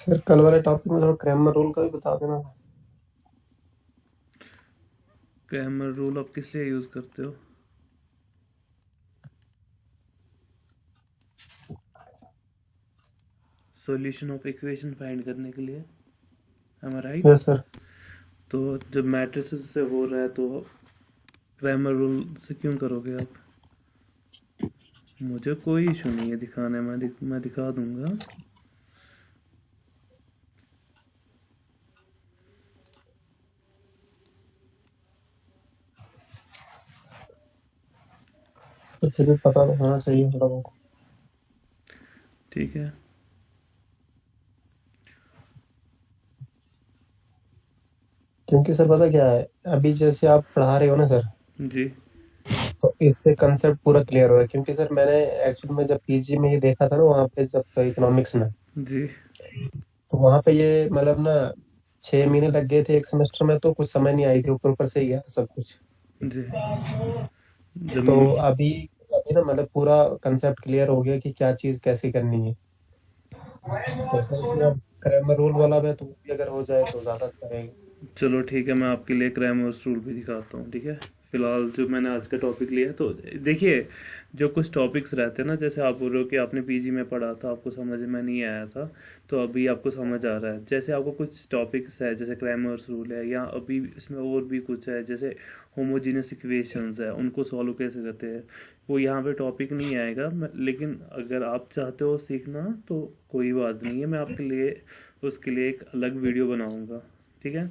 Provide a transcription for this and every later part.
Sir कल वाले topic में थोड़ा क्रैमर रूल का भी बता देना। क्रैमर रूल आप किस लिए यूज़ करते हो? सॉल्यूशन ऑफ इक्वेशन फाइंड करने के लिए, am I right? Yes sir. तो जब मैट्रिसेस से हो रहा है तो क्रैमर रूल से क्यों करोगे आप? मुझे कोई इशू नहीं है दिखाने में, मैं दिखा दूंगा। तो फिर भी पता तो होना चाहिए थोड़ा बहुत। ठीक है, क्योंकि सर पता क्या है, अभी जैसे आप पढ़ा रहे हो ना सर, जी तो इससे कंसेप्ट पूरा क्लियर हो रहा है। क्योंकि सर मैंने एक्चुअली में जब पीजी में ये देखा था ना, वहाँ पे जब इकोनॉमिक्स में, जी तो वहाँ पे ये मतलब ना 6 महीने लग गए थे एक सेमेस्टर में, तो कुछ समझ नहीं आई थी, ऊपर ऊपर से ही गया था सब कुछ। जी। जब तो अभी अभी ना मतलब पूरा कंसेप्ट क्लियर हो गया कि क्या चीज़ कैसे करनी है। तो सर इसमें अब क्रैमर रूल वाला में तो वो भी अगर हो जाए तो ज़्यादा अच्छा रहेगा। चलो ठीक है, मैं आपके लिए क्रैमर रूल भी दिखाता हूँ। ठीक है, फिलहाल जो मैंने आज का टॉपिक लिया है, तो देखिए, जो कुछ टॉपिक्स रहते हैं ना, जैसे आप बोल रहे हो कि आपने पीजी में पढ़ा था, आपको समझ में नहीं आया था, तो अभी आपको समझ आ रहा है। जैसे आपको कुछ टॉपिक्स है, जैसे क्रैमर्स रूल है, या अभी इसमें और भी कुछ है, जैसे होमोजीनियस इक्वेशंस है, उनको सॉल्व कैसे करते हैं, वो यहाँ पे टॉपिक नहीं आएगा। लेकिन अगर आप चाहते हो सीखना तो कोई बात नहीं है, मैं आपके लिए उसके लिए एक अलग वीडियो बनाऊँगा। ठीक है,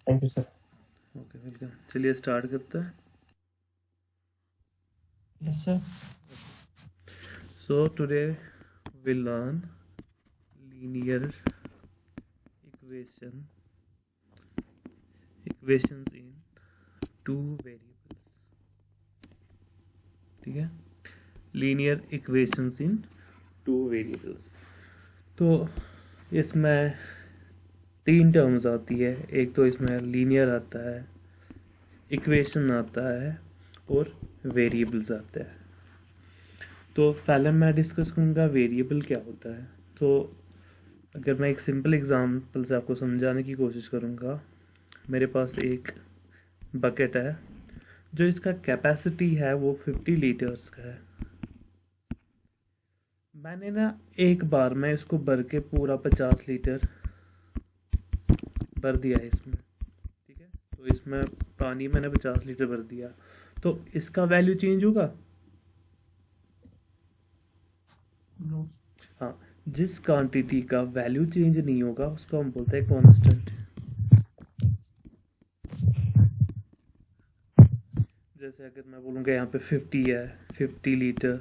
thank you sir. Okay welcome. चलिए स्टार्ट करते हैं। Yes sir. So today we'll learn linear equations in two variables. ठीक है, linear equations in two variables। तो इसमें तीन टर्म्स आती है। एक तो इसमें लीनियर आता है, इक्वेशन आता है, और वेरिएबल्स आता है। तो पहले मैं डिस्कस करूँगा वेरिएबल क्या होता है। तो अगर मैं एक सिंपल एग्जांपल से आपको समझाने की कोशिश करूँगा, मेरे पास एक बकेट है, जो इसका कैपेसिटी है वो 50 लीटर्स का है। मैंने ना एक बार में इसको भर के पूरा 50 लीटर भर दिया है इसमें। ठीक है, तो इसमें पानी मैंने 50 लीटर भर दिया, तो इसका वैल्यू चेंज होगा? हाँ, जिस क्वांटिटी का वैल्यू चेंज नहीं होगा उसको हम बोलते हैं कांस्टेंट। जैसे अगर मैं बोलूँगा यहाँ पे 50 है, 50 लीटर,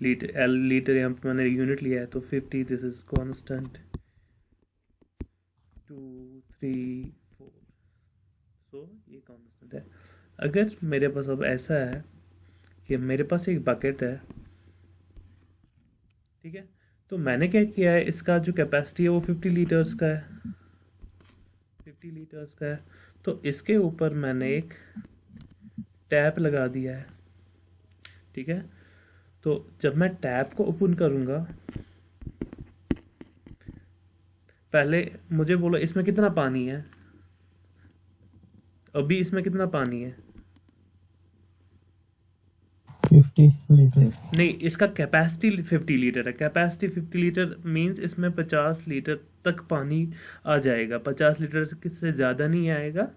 लीटर यहाँ पे मैंने यूनिट लिया है, तो 50, दिस इज कांस्टेंट, 2, 3, 4, सो ये कांस्टेंट है। अगर मेरे पास अब ऐसा है कि मेरे पास एक बकेट है, ठीक है, तो मैंने क्या किया है, इसका जो कैपेसिटी है वो 50 लीटर्स का है, 50 लीटर्स का है। तो इसके ऊपर मैंने एक टैप लगा दिया है। ठीक है, तो जब मैं टैप को ओपन करूंगा, पहले मुझे बोलो इसमें कितना पानी है। अभी इसमें कितना पानी है? 50 लीटर। नहीं, इसका कैपेसिटी 50 लीटर है। कैपेसिटी 50 लीटर मींस इसमें 50 लीटर तक पानी आ जाएगा। 50 लीटर से ज़्यादा नहीं आएगा,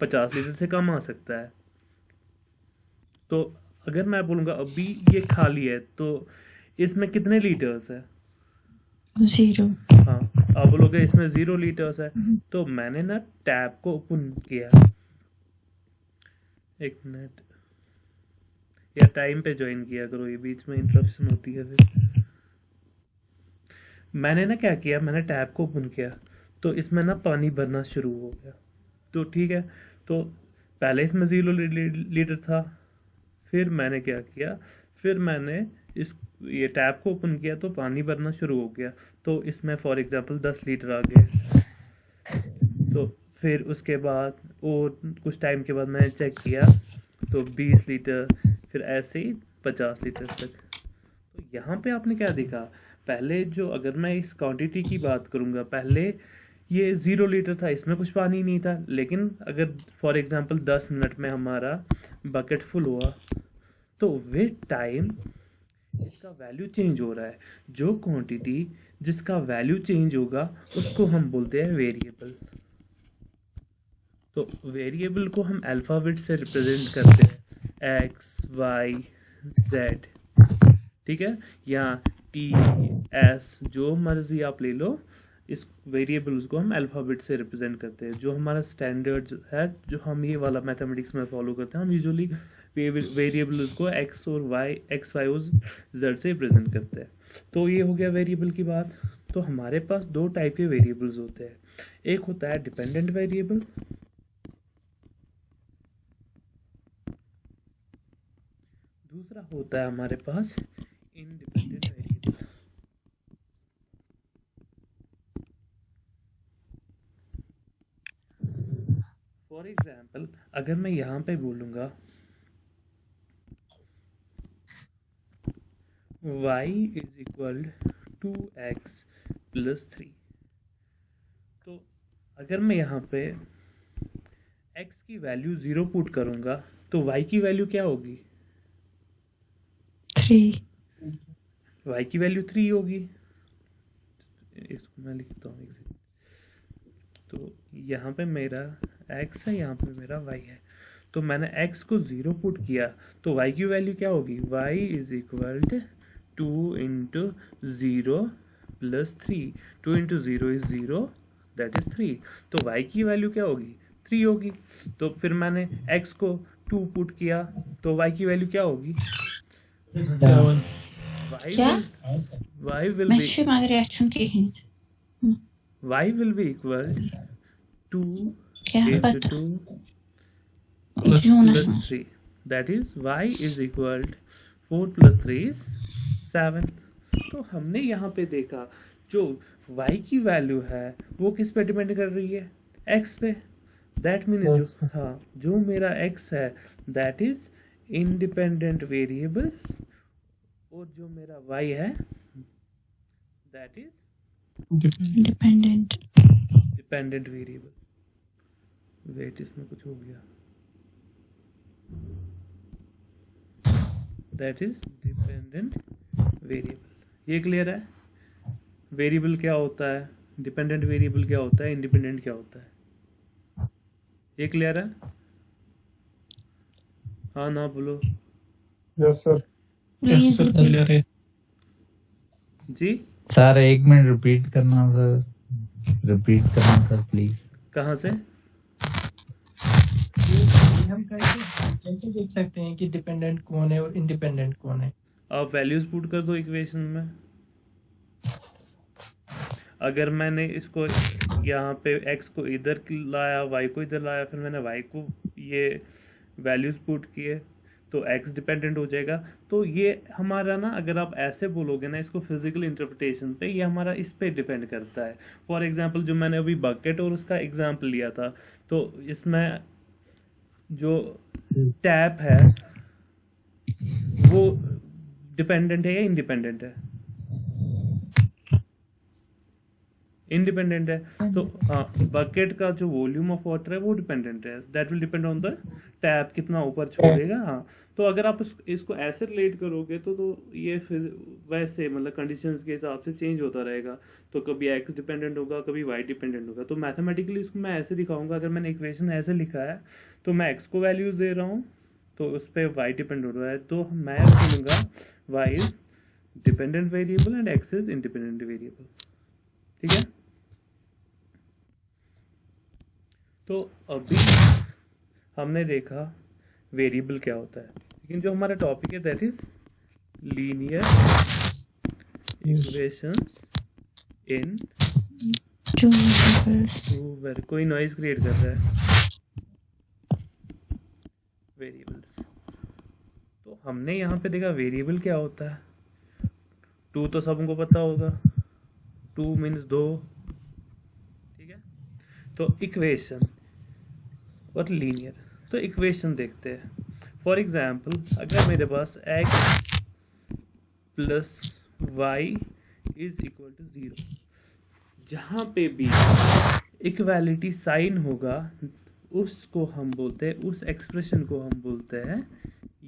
50 लीटर से कम आ सकता है। तो अगर मैं बोलूँगा अभी ये खाली है, तो इसमें कितने लीटर्स है? 0। हाँ, आप बोलोगे इसमें 0 लीटर्स है। तो मैंने ना टैप को ओपन किया, एक मिनट, या टाइम पे ज्वाइन किया करो, ये बीच में इंटरप्शन होती है। फिर मैंने ना क्या किया, मैंने टैप को ओपन किया, तो इसमें ना पानी भरना शुरू हो गया। तो ठीक है, तो पहले इसमें 0 लीटर था, फिर मैंने क्या किया, फिर मैंने इस ये टैप को ओपन किया तो पानी भरना शुरू हो गया। तो इसमें फॉर एग्जांपल 10 लीटर आ गए। तो फिर उसके बाद और कुछ टाइम के बाद मैंने चेक किया तो 20 लीटर, फिर ऐसे ही 50 लीटर तक। तो यहाँ पे आपने क्या देखा, पहले जो, अगर मैं इस क्वांटिटी की बात करूँगा, पहले ये 0 लीटर था, इसमें कुछ पानी नहीं था, लेकिन अगर फॉर एग्जांपल 10 मिनट में हमारा बकेट फुल हुआ तो विद टाइम इसका वैल्यू चेंज हो रहा है। जो क्वांटिटी जिसका वैल्यू चेंज होगा उसको हम बोलते हैं वेरिएबल। तो वेरिएबल को हम अल्फ़ाबेट से रिप्रेजेंट करते हैं, एक्स वाई जेड, ठीक है, या टी एस, जो मर्जी आप ले लो, इस वेरिएबल्स को हम अल्फ़ाबेट से रिप्रेजेंट करते हैं। जो हमारा स्टैंडर्ड है, जो हम ये वाला मैथमेटिक्स में फॉलो करते हैं, हम यूजुअली वेरिएबल्स को एक्स और वाई, एक्स वाई और जेड से रिप्रेजेंट करते हैं। तो ये हो गया वेरिएबल की बात। तो हमारे पास दो टाइप के वेरिएबल्स होते हैं, एक होता है डिपेंडेंट वेरिएबल, दूसरा होता है हमारे पास इंडिपेंडेंट वेरिएबल। फॉर एग्जाम्पल, अगर मैं यहाँ पे बोलूँगा y is equal to x plus 3, तो अगर मैं यहाँ पे x की वैल्यू 0 पुट करूँगा तो y की वैल्यू क्या होगी? 3. y की वैल्यू 3 होगी। इसको मैं लिखता हूँ एक सेकंड। तो यहाँ पे मेरा x है, यहाँ पे मेरा y है। तो मैंने x को 0 पुट किया तो y की वैल्यू क्या होगी? y is equal 2 into 0 plus 3। 2 into 0 is 0, that is 3। तो y की वैल्यू क्या होगी? 3 होगी। तो फिर मैंने x को 2 पुट किया तो y की वैल्यू क्या होगी? क्या? y will मैं be şu magari çünkü y will be equal to क्या 8 पता to 2 Jonas plus 3, that is y is equal 4 plus 3 is 7। तो हमने यहाँ पे देखा जो y की वैल्यू है वो किस पे डिपेंड कर रही है? x पे। That mean Yes. हाँ, जो मेरा x है दैट इज इंडिपेंडेंट वेरिएबल, और जो मेरा y है that is independent dependent variable. Wait, इसमें कुछ हो गया, दैट इज डिपेंडेंट वेरिएबल। ये क्लियर है? वेरिएबल क्या होता है, डिपेंडेंट वेरिएबल क्या होता है, इंडिपेंडेंट क्या होता है, ये क्लियर है? हाँ ना बोलो Yes, sir. please repeat. जी। सर 1 मिनट रिपीट करना सर प्लीज। कहाँ से? हम कैसे देख सकते हैं कि डिपेंडेंट कौन है और इंडिपेंडेंट कौन है? आप वैल्यूज पुट कर दो इक्वेशन में। अगर मैंने इसको यहाँ पे x को इधर लाया, y को इधर लाया, फिर मैंने y को ये वैल्यूज पुट किए तो x डिपेंडेंट हो जाएगा। तो ये हमारा ना, अगर आप ऐसे बोलोगे ना इसको फिजिकल इंटरप्रिटेशन पे, ये हमारा इस पे डिपेंड करता है। फॉर एग्जांपल, जो मैंने अभी बकेट और उसका एग्जांपल लिया था, तो इसमें जो टैप है वो डिपेंडेंट है या इंडिपेंडेंट है? इंडिपेंडेंट है। तो हाँ, बकेट का जो वॉल्यूम ऑफ वाटर है वो डिपेंडेंट है, that will depend on the tap, कितना ऊपर छोड़ेगा। हाँ, तो अगर आप इसको ऐसे रिलेट करोगे तो ये फिर वैसे मतलब कंडीशंस के हिसाब से चेंज होता रहेगा। तो कभी x डिपेंडेंट होगा, कभी y डिपेंडेंट होगा। तो मैथमेटिकली इसको मैं ऐसे दिखाऊंगा, अगर मैंने इक्वेशन ऐसे लिखा है तो मैं x को वैल्यूज दे रहा हूँ तो उस पर y डिपेंड हो रहा है, तो मैं बोलूँगा y is dependent variable and x is independent variable. ठीक है? तो अभी हमने देखा वेरिएबल क्या होता है, लेकिन जो हमारा टॉपिक है that is linear equation in two variables. कोई नॉइज क्रिएट कर रहा है। वेरिएबल्स, तो हमने यहाँ पे देखा वेरिएबल क्या होता है। 2 तो सबको पता होगा, 2 मीन्स 2। ठीक है? तो इक्वेशन और लीनियर, तो इक्वेशन देखते हैं। फॉर एग्जाम्पल अगर मेरे पास x plus y is equal to 0, जहाँ पे भी इक्वालिटी साइन होगा उसको हम बोलते हैं, उस एक्सप्रेशन को हम बोलते हैं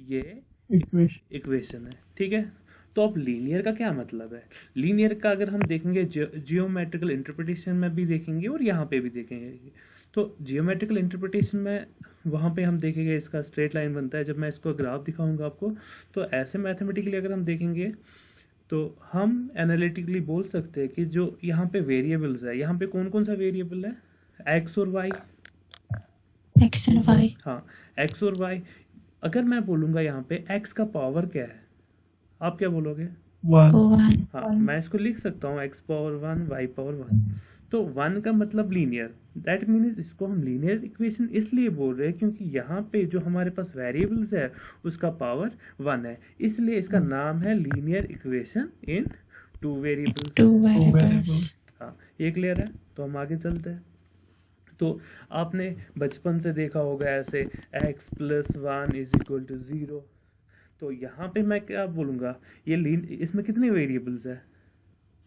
ये इक्वेशन है, ठीक है। तो अब लीनियर का क्या मतलब है? लीनियर का अगर हम देखेंगे जियोमेट्रिकल इंटरप्रिटेशन में भी देखेंगे और यहाँ पे भी देखेंगे। तो जियोमेट्रिकल इंटरप्रिटेशन में वहाँ पे हम देखेंगे इसका स्ट्रेट लाइन बनता है। जब मैं इसको ग्राफ दिखाऊंगा आपको, तो ऐसे मैथमेटिकली अगर हम देखेंगे तो हम एनालिटिकली बोल सकते हैं कि जो यहाँ पे वेरिएबल्स है, यहाँ पे कौन कौन सा वेरिएबल है? एक्स और वाई। X and Y. हाँ, एक्स और वाई। अगर मैं बोलूँगा यहाँ पे एक्स का पावर क्या है, आप क्या बोलोगे? 1. हाँ, मैं इसको लिख सकता हूँ x पावर 1 y पावर 1। तो 1 का मतलब लीनियर, दैट मीन्स इसको हम लीनियर इक्वेशन इसलिए बोल रहे हैं क्योंकि यहाँ पे जो हमारे पास वेरिएबल्स है उसका पावर 1 है, इसलिए इसका नाम है linear equation in 2 variables. 2 variables. हाँ, ये क्लियर है। तो हम आगे चलते हैं। तो आपने बचपन से देखा होगा ऐसे x plus 1 is equal to 0। तो यहाँ पे मैं क्या बोलूँगा, ये इसमें कितने वेरिएबल्स है?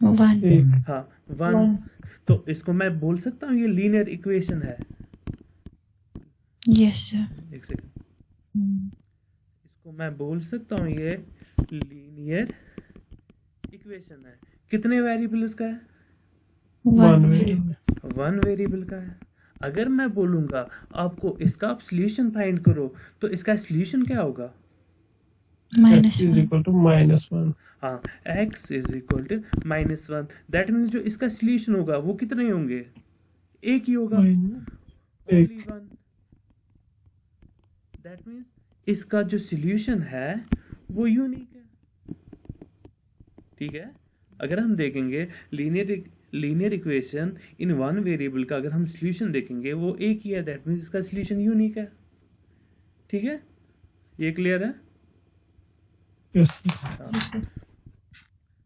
1. हाँ, 1। तो इसको मैं बोल सकता हूँ ये लीनियर इक्वेशन है। Yes, sir. एक सेकंड, इसको मैं बोल सकता हूँ ये लीनियर इक्वेशन है। कितने वेरिएबल्स का है? 1 वेरिएबल का है। अगर मैं बोलूँगा आपको इसका आप सोल्यूशन फाइंड करो, तो इसका सोल्यूशन क्या होगा? -1. हाँ, x is equal to -1। That means जो इसका सोल्यूशन होगा वो कितने होंगे? एक ही होगा, ओनली 1। दैट मीन्स इसका जो सोल्यूशन है वो यूनिक है, ठीक है। अगर हम देखेंगे लीनियर इक्वेशन इन 1 वेरिएबल का अगर हम सोल्यूशन देखेंगे वो एक ही है, दैट मीन्स इसका सोल्यूशन यूनिक है, ठीक है। ये क्लियर है?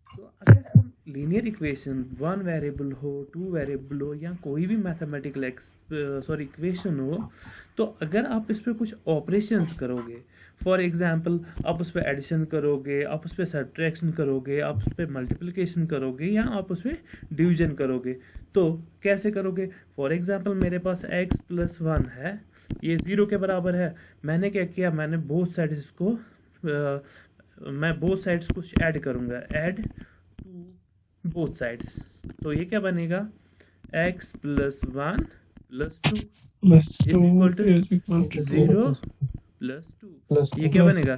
तो अगर हम लीनियर इक्वेशन 1 वेरिएबल हो, 2 वेरिएबल हो, या कोई भी मैथमेटिकल इक्वेशन हो, तो अगर आप इस पर कुछ ऑपरेशंस करोगे, फॉर एग्जांपल आप उस पर एडिशन करोगे, आप उस पर सब्ट्रैक्शन करोगे, आप उस पर मल्टीप्लिकेशन करोगे, या आप उस पर डिवीजन करोगे, तो कैसे करोगे? फॉर एग्जांपल मेरे पास x प्लस 1 है, ये 0 के बराबर है। मैंने क्या किया, मैंने बोथ साइड्स को कुछ ऐड करूंगा, ऐड टू बोथ साइड्स। तो ये क्या बनेगा? x plus 1 plus 2 is equal to 0 plus 2। ये क्या बनेगा?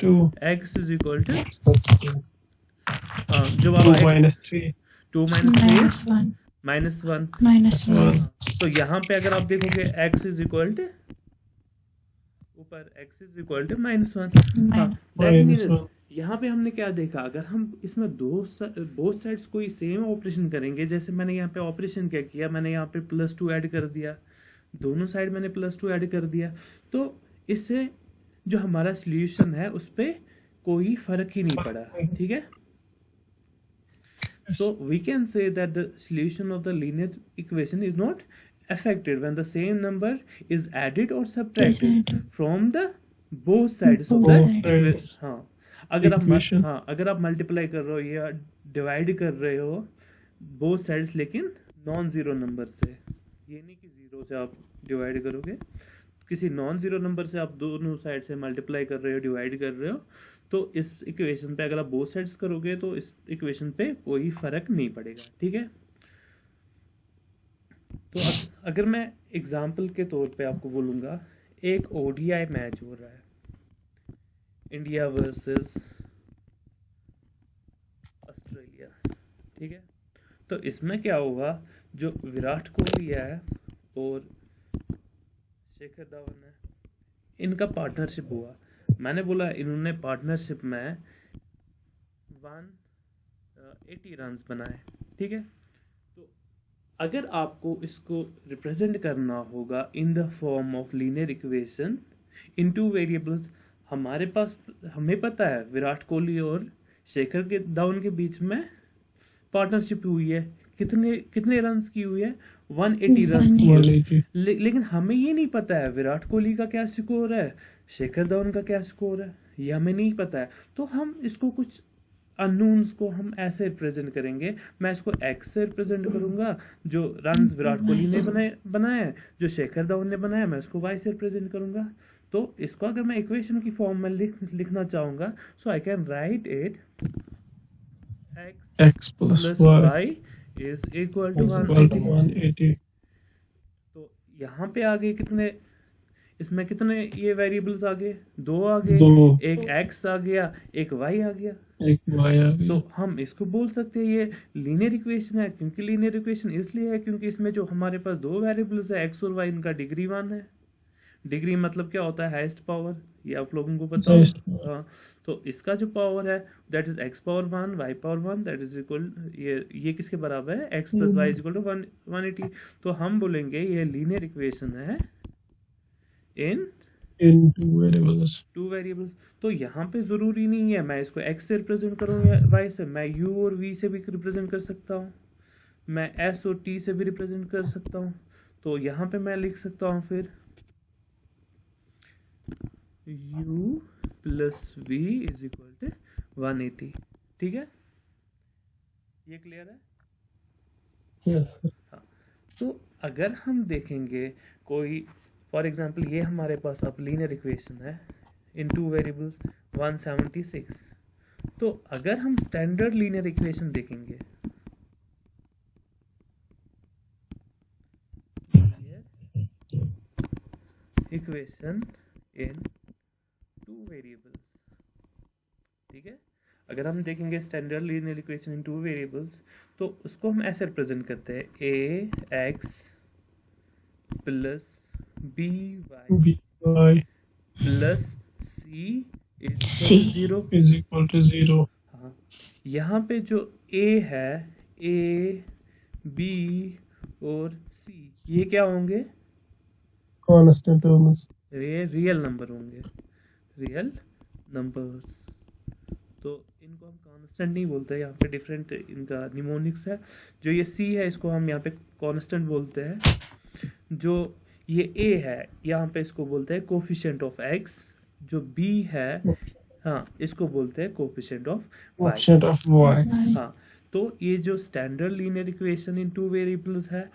x इज इक्वल टू जो बाबा 2 माइनस 3 -1। तो यहाँ पे अगर आप देखोगे x इज इक्वल टू ऊपर x इज इक्वल टू -1। हाँ, दैट मीन्स यहाँ पे हमने क्या देखा, अगर हम इसमें बोथ साइड्स कोई सेम ऑपरेशन करेंगे, जैसे मैंने यहाँ पे ऑपरेशन क्या किया, मैंने यहाँ पे +2 ऐड कर दिया, दोनों साइड मैंने +2 ऐड कर दिया, तो इससे जो हमारा सॉल्यूशन है उस पर कोई फर्क ही नहीं पड़ा, ठीक है। So we can say that the solution of the linear equation is not affected when the same number is added or subtracted from the both sides of the equation। हाँ, अगर आप मल्टीप्लाई कर रहे हो या डिवाइड कर रहे हो बोथ साइड्स, लेकिन नॉन जीरो नंबर से, ये नहीं कि 0 से आप डिवाइड करोगे, किसी नॉन जीरो नंबर से आप दोनों साइड से मल्टीप्लाई कर रहे हो, डिवाइड कर रहे हो, तो इस इक्वेशन पे अगर आप बोथ साइड्स करोगे तो इस इक्वेशन पे कोई फर्क नहीं पड़ेगा, ठीक है। तो अगर मैं एग्जांपल के तौर पे आपको बोलूँगा, एक ओडीआई मैच हो रहा है, इंडिया वर्सेस ऑस्ट्रेलिया, ठीक है। तो इसमें क्या होगा, जो विराट कोहली है और शेखर धवन है, इनका पार्टनरशिप हुआ। मैंने बोला इन्होंने पार्टनरशिप में 180 रन्स बनाए, ठीक है। तो अगर आपको इसको रिप्रेजेंट करना होगा in the form of linear equation in 2 variables, हमें पता है विराट कोहली और शेखर के धवन के बीच में पार्टनरशिप हुई है, कितने रन्स की हुई है? 180 रन किए। 180. लेकिन हमें ये नहीं पता है विराट कोहली का क्या स्कोर है, शेखर धवन का क्या स्कोर है, ये हमें नहीं पता है। तो हम इसको कुछ अननोन्स को हम ऐसे रिप्रेजेंट करेंगे। मैं इसको एक्स से रिप्रेजेंट करूंगा, जो रन्स विराट कोहली ने बनाए हैं, जो शेखर धवन ने बनाया मैं उसको वाई से रिप्रेजेंट करूंगा। तो इसको अगर मैं इक्वेशन की फॉर्म में लिखना चाहूंगा, so I can write it X plus plus Y Y is equal to is equal to 180. तो यहाँ पे आगे कितने, इसमें कितने ये वेरिएबल्स आ गए, 2 आ गए, दो। एक x आ गया, एक y आ गया। एक Y आ गई. तो हम इसको बोल सकते हैं ये लीनियर इक्वेशन है। क्योंकि लीनियर इक्वेशन इसलिए है क्योंकि इसमें जो हमारे पास 2 वेरिएबल्स है x और y, इनका डिग्री 1 है। डिग्री मतलब क्या होता है, हाईएस्ट पावर, ये आप लोगों को पता Highest होगा। हाँ, तो इसका जो पावर है that is x power 1 y power 1 that is equal, ये किसके बराबर है, x plus y is equal to 180। तो हम बोलेंगे ये लीनियर इक्वेशन है in in two variables. 2 variables. तो यहाँ पे जरूरी नहीं है मैं इसको x से रिप्रेजेंट करूँ या y से, मैं u और v से भी रिप्रेजेंट कर सकता हूँ, मैं s और t से भी रिप्रेजेंट कर सकता हूँ। तो यहाँ पे मैं लिख सकता हूँ फिर u plus v is equal to 180। ठीक है, ये क्लियर है। Yes sir. हाँ, तो अगर हम देखेंगे कोई फॉर एग्जांपल, ये हमारे पास अब लीनियर इक्वेशन है इन 2 वेरिएबल्स 176। तो अगर हम स्टैंडर्ड लीनियर इक्वेशन देखेंगे, इक्वेशन इन 2 वेरिएबल्स, ठीक है। अगर हम देखेंगे standard linear equation in 2 variables, तो उसको हम ऐसे रिप्रेजेंट करते हैं a x plus b y by plus c is C. 0। is equal to 0. हाँ, यहाँ पे जो a है, a b और c, ये क्या होंगे, Constant terms. ये रियल नंबर होंगे, रियल नंबर्स। तो इनको हम कांस्टेंट नहीं बोलते, यहाँ पे डिफरेंट इनका निमोनिक्स है। जो ये c है इसको हम यहाँ पे कांस्टेंट बोलते हैं। जो ये a है यहाँ पे इसको बोलते हैं कोफिशिएंट ऑफ x। जो b है, हाँ, इसको बोलते हैं coefficient of y। Coefficient of Y. हाँ, तो ये जो standard linear equation in 2 variables है,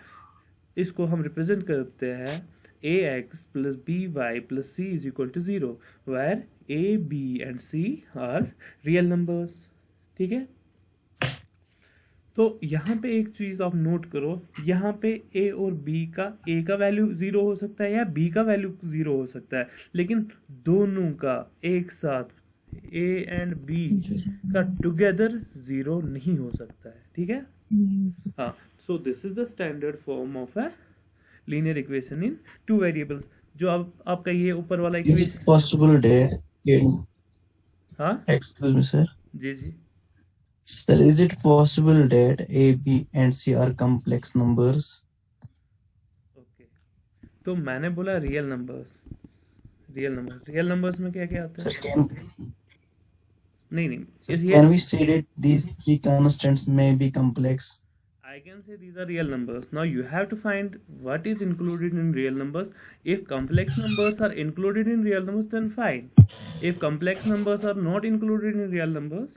इसको हम रिप्रेजेंट करते हैं ax plus by plus c is equal to 0, where a b and c are real numbers. ठीक है, तो यहाँ पे एक चीज आप नोट करो, यहाँ पे a और b का, a का वैल्यू 0 हो सकता है या b का वैल्यू 0 हो सकता है, लेकिन दोनों का एक साथ a एंड b का टुगेदर 0 नहीं हो सकता है। ठीक है, हाँ, so this is the standard form of a linear equation in 2 variables. जो आपका ये ऊपर वाला Is it equation, possible that हाँ excuse me, sir? जी जी, Sir, is it possible that A, B, and C are complex numbers? Okay. तो मैंने बोला रियल नंबर्स, रियल नंबर्स में क्या क्या आता Sir, है, can नहीं sir, इस can we say that these 3 constants may be complex? I can say these are real numbers. Now you have to find what is included in real numbers. If complex numbers are included in real numbers, then fine. If complex numbers are not included in real numbers,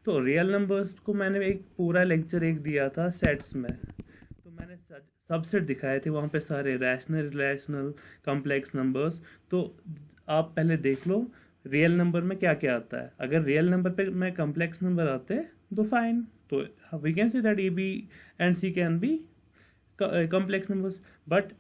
तो real numbers को मैंने एक पूरा lecture एक दिया था sets में, तो मैंने सबसेट दिखाए थे वहाँ पे सारे रैशनल, रिलेशनल, कॉम्प्लेक्स नंबर्स। तो आप पहले देख लो रियल नंबर में क्या क्या आता है। अगर रियल नंबर पे में कॉम्प्लेक्स नंबर आते हैं तो फाइन, तो we can say that A B and C can be complex numbers. But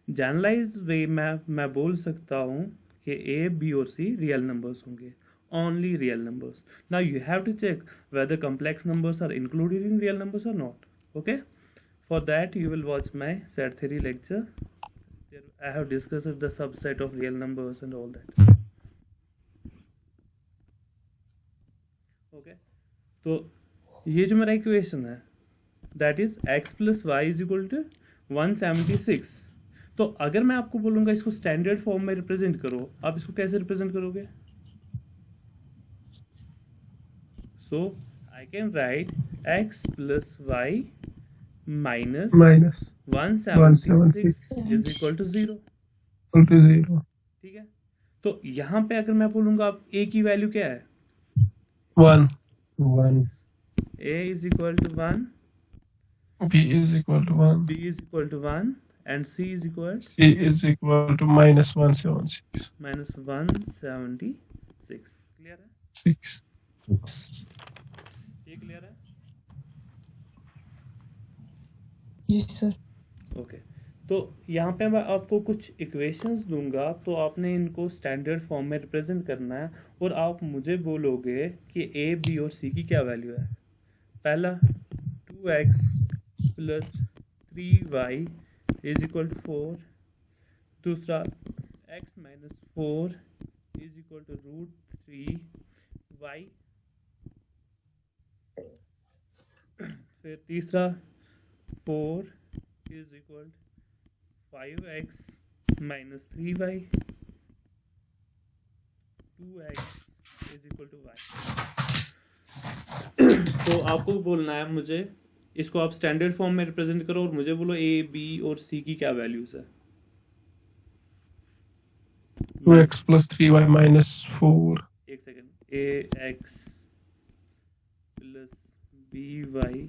generalize way मैं बोल सकता हूँ कि ए बी और सी रियल नंबर्स होंगे, only real numbers. Now you have to check whether complex numbers are included in real numbers or not. Okay, for that you will watch my set theory lecture. There I have discussed the subset of real numbers and all that. Okay, तो ये जो मेरा equation है that is x plus y is equal to 176। तो अगर मैं आपको बोलूँगा इसको स्टैंडर्ड फॉर्म में रिप्रेजेंट करो, आप इसको कैसे रिप्रेजेंट करोगे? So I can write x plus y minus 176 is equal to 0। Equal to 0. ठीक है, तो यहाँ पे अगर मैं बोलूंगा अब a की वैल्यू क्या है, 1. 1 a is equal to 1, B is equal to 1. b is equal to 1 and c is equal C is equal to minus 176. Minus 176। Clear है, 6. ये क्लियर है? जी सर। ओके, तो यहाँ पे मैं आपको कुछ इक्वेशंस दूंगा, तो आपने इनको स्टैंडर्ड फॉर्म में रिप्रेजेंट करना है और आप मुझे बोलोगे कि ए बी और सी की क्या वैल्यू है। पहला 2x plus 3y is equal to 4, दूसरा x minus 4 is equal to root 3y, फिर तीसरा 4 is equal 5x minus 3y, 2x is equal to y। तो आपको बोलना है मुझे, इसको आप स्टैंडर्ड फॉर्म में रिप्रेजेंट करो और मुझे बोलो ए बी और सी की क्या वैल्यूज है। 2x plus 3y minus 4. एक second, a x plus b y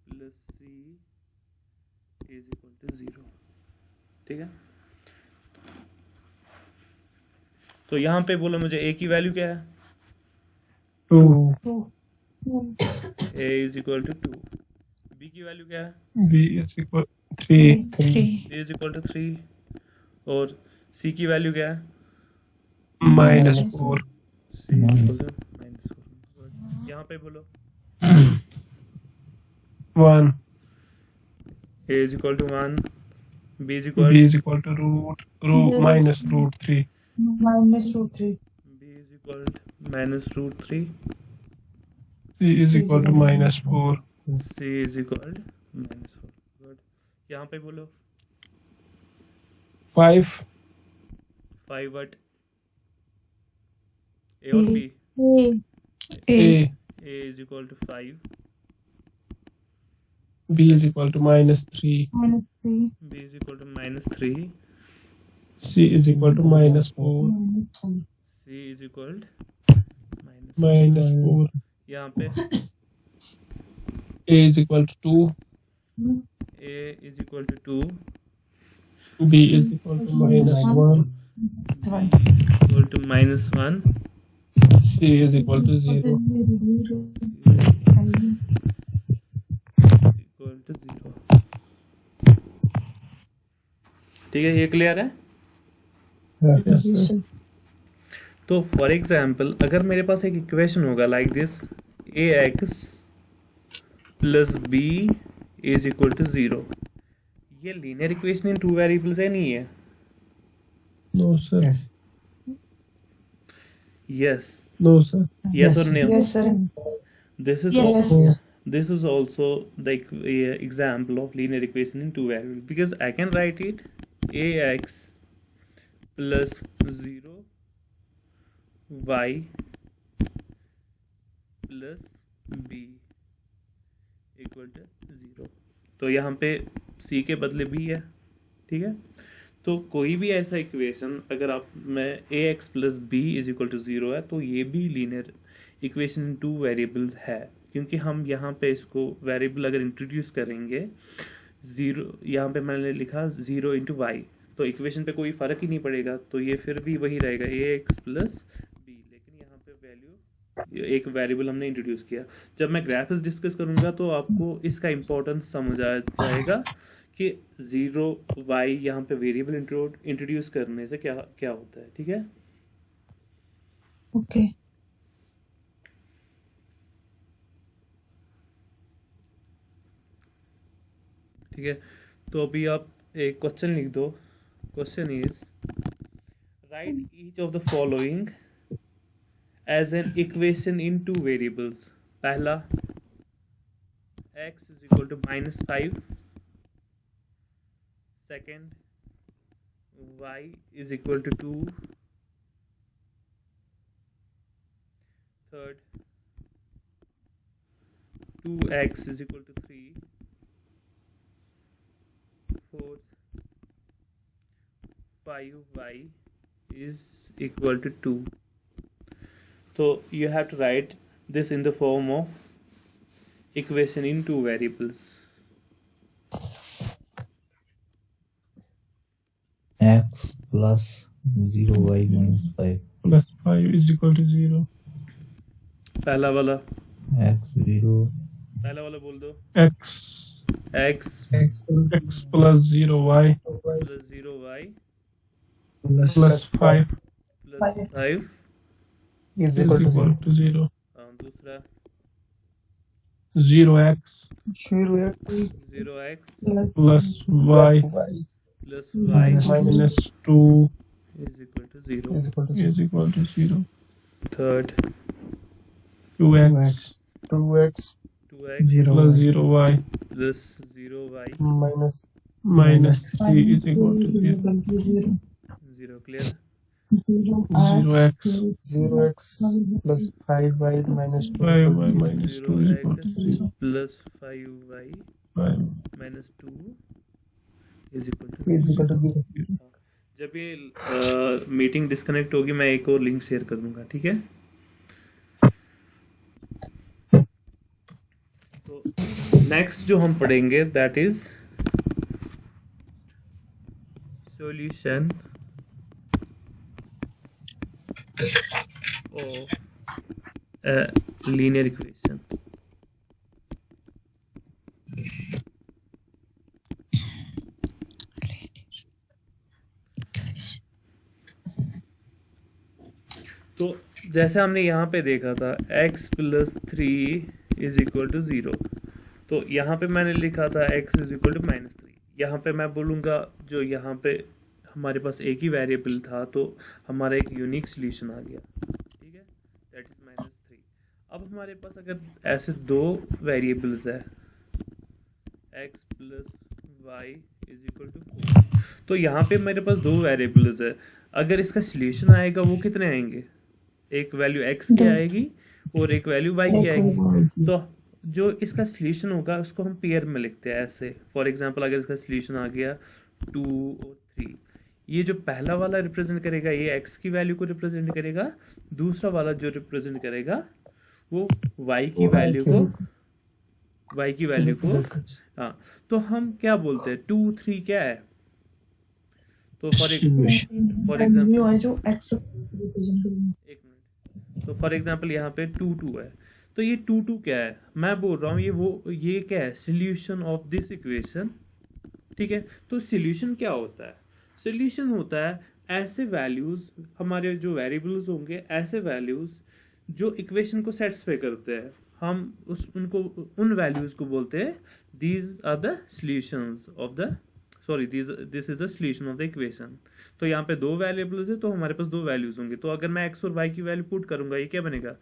plus c is equal to 0। ठीक है, तो यहाँ पे बोला मुझे ए की वैल्यू क्या है, 2. A is equal to 2, b की वैल्यू क्या है, B is equal 3. 3. A is equal to 3, और सी की वैल्यू क्या है, Minus 4. C equal to -4। यहाँ पे बोलो 1. A is equal to 1, B is B equal is equal to root minus root 3. Minus root 3. B is equal minus root 3, C is equal to minus 4. C is equal -4। Good, यहाँ पे बोलो 5. 5 what, a और b, A. A is equal to 5, B is equal to minus 3. B is equal to -3, C is equal to minus 4. C is equal Minus 4. यहाँ पे A is equal to 2. A is equal to 2, B is equal to minus 1. Equal to -1, C is equal to 0. Equal to 0। ठीक है, ये clear है? Yes, sir. तो for example अगर मेरे पास एक इक्वेशन होगा like this, a x plus B is equal to 0, ये लीनियर इक्वेशन इन 2 वेरिएबल्स है, नहीं है? No, sir. Yes, No, sir. yes or no? Yes, sir. This is Yes. also, Yes. this is also the example of linear equation in 2 variables, because I can write it ax plus 0 y plus b equal to 0। तो यहाँ पे c के बदले b है। ठीक है, तो कोई भी ऐसा इक्वेशन अगर आप में A x plus B is equal to 0 है, तो ये भी लीनियर इक्वेशन इन 2 वेरिएबल्स है, क्योंकि हम यहाँ पे इसको वेरिएबल अगर इंट्रोड्यूस करेंगे 0, यहाँ पे मैंने लिखा 0 इंटू वाई, तो इक्वेशन पे कोई फ़र्क ही नहीं पड़ेगा, तो ये फिर भी वही रहेगा ए एक्स प्लस बी, लेकिन यहाँ पे वैल्यू एक वेरिएबल हमने इंट्रोड्यूस किया। जब मैं ग्राफ्स डिस्कस करूँगा तो आपको इसका इम्पोर्टेंस समझ आ जाएगा कि 0 वाई यहाँ पे वेरिएबल इंट्रोड्यूस करने से क्या क्या होता है। ठीक है, Okay. ठीक है, तो अभी आप एक क्वेश्चन लिख दो। Question is write each of the following as an equation in 2 variables. पहला x is equal to -5, second y is equal to 2, third 2x is equal to 3, fourth 5y is equal to 2. So you have to write this in the form of equation in two variables. X plus 0y minus 5. Plus 5 is equal to 0. पहला वाला x0 बोल दो. X x plus 0y plus 0y plus 5 plus 5 is is equal to equal to 0. दूसरा 0x 0x 0x plus y plus y minus 2 is equal to 0. is equal to is equal to 0. Third 2x 2x 2x plus 0y plus 0y minus 3 is equal to 0. 0. Clear? 0x 0x plus 5y minus 2 5y minus 2 is equal to 0. 0x plus 5y 5 minus 2 is equal to is equal to 0. जब ये meeting disconnect होगी मैं एक और link share कर दूंगा. ठीक है. तो नेक्स्ट जो हम पढ़ेंगे that is solution of linear equation. तो जैसे हमने यहाँ पे देखा था x plus 3 is equal to 0. तो यहाँ पे मैंने लिखा था x is equal to minus 3. यहाँ पे मैं बोलूँगा जो यहाँ पे हमारे पास एक ही वेरिएबल था तो हमारा एक यूनिक सोल्यूशन आ गया. ठीक है, दैट इज माइनस 3. अब हमारे पास अगर ऐसे दो वेरिएबल्स है x plus y is equal to 4. तो यहाँ पे मेरे पास दो वेरिएबल्स है. अगर इसका सोल्यूशन आएगा वो कितने आएंगे? एक वैल्यू x की आएगी और एक वैल्यू y की आएगी. तो जो इसका सोल्यूशन होगा उसको हम पेयर में लिखते हैं ऐसे. फॉर एग्जांपल अगर इसका सोल्यूशन आ गया 2 और 3, ये जो पहला वाला रिप्रेजेंट करेगा ये x की वैल्यू को रिप्रेजेंट करेगा. दूसरा वाला जो रिप्रेजेंट करेगा वो y की वैल्यू को हाँ. तो हम क्या बोलते हैं 2 3 क्या है? तो फॉर एग्जांपल यहाँ पे 2 2 है. तो ये 2 2 क्या है? मैं बोल रहा हूँ ये क्या है? Solution of this equation. ठीक है. तो सोल्यूशन क्या होता है? सोल्यूशन होता है ऐसे वैल्यूज, हमारे जो वेरिएबल्स होंगे ऐसे वैल्यूज जो इक्वेशन को सेटिस्फाई करते हैं. हम उन वैल्यूज को बोलते हैं these are the solutions of the this is the solution of the equation. तो यहाँ पे दो वेरिएबल्स है तो हमारे पास दो वैल्यूज होंगे. तो अगर मैं x और y की वैल्यू पुट करूंगा ये क्या बनेगा?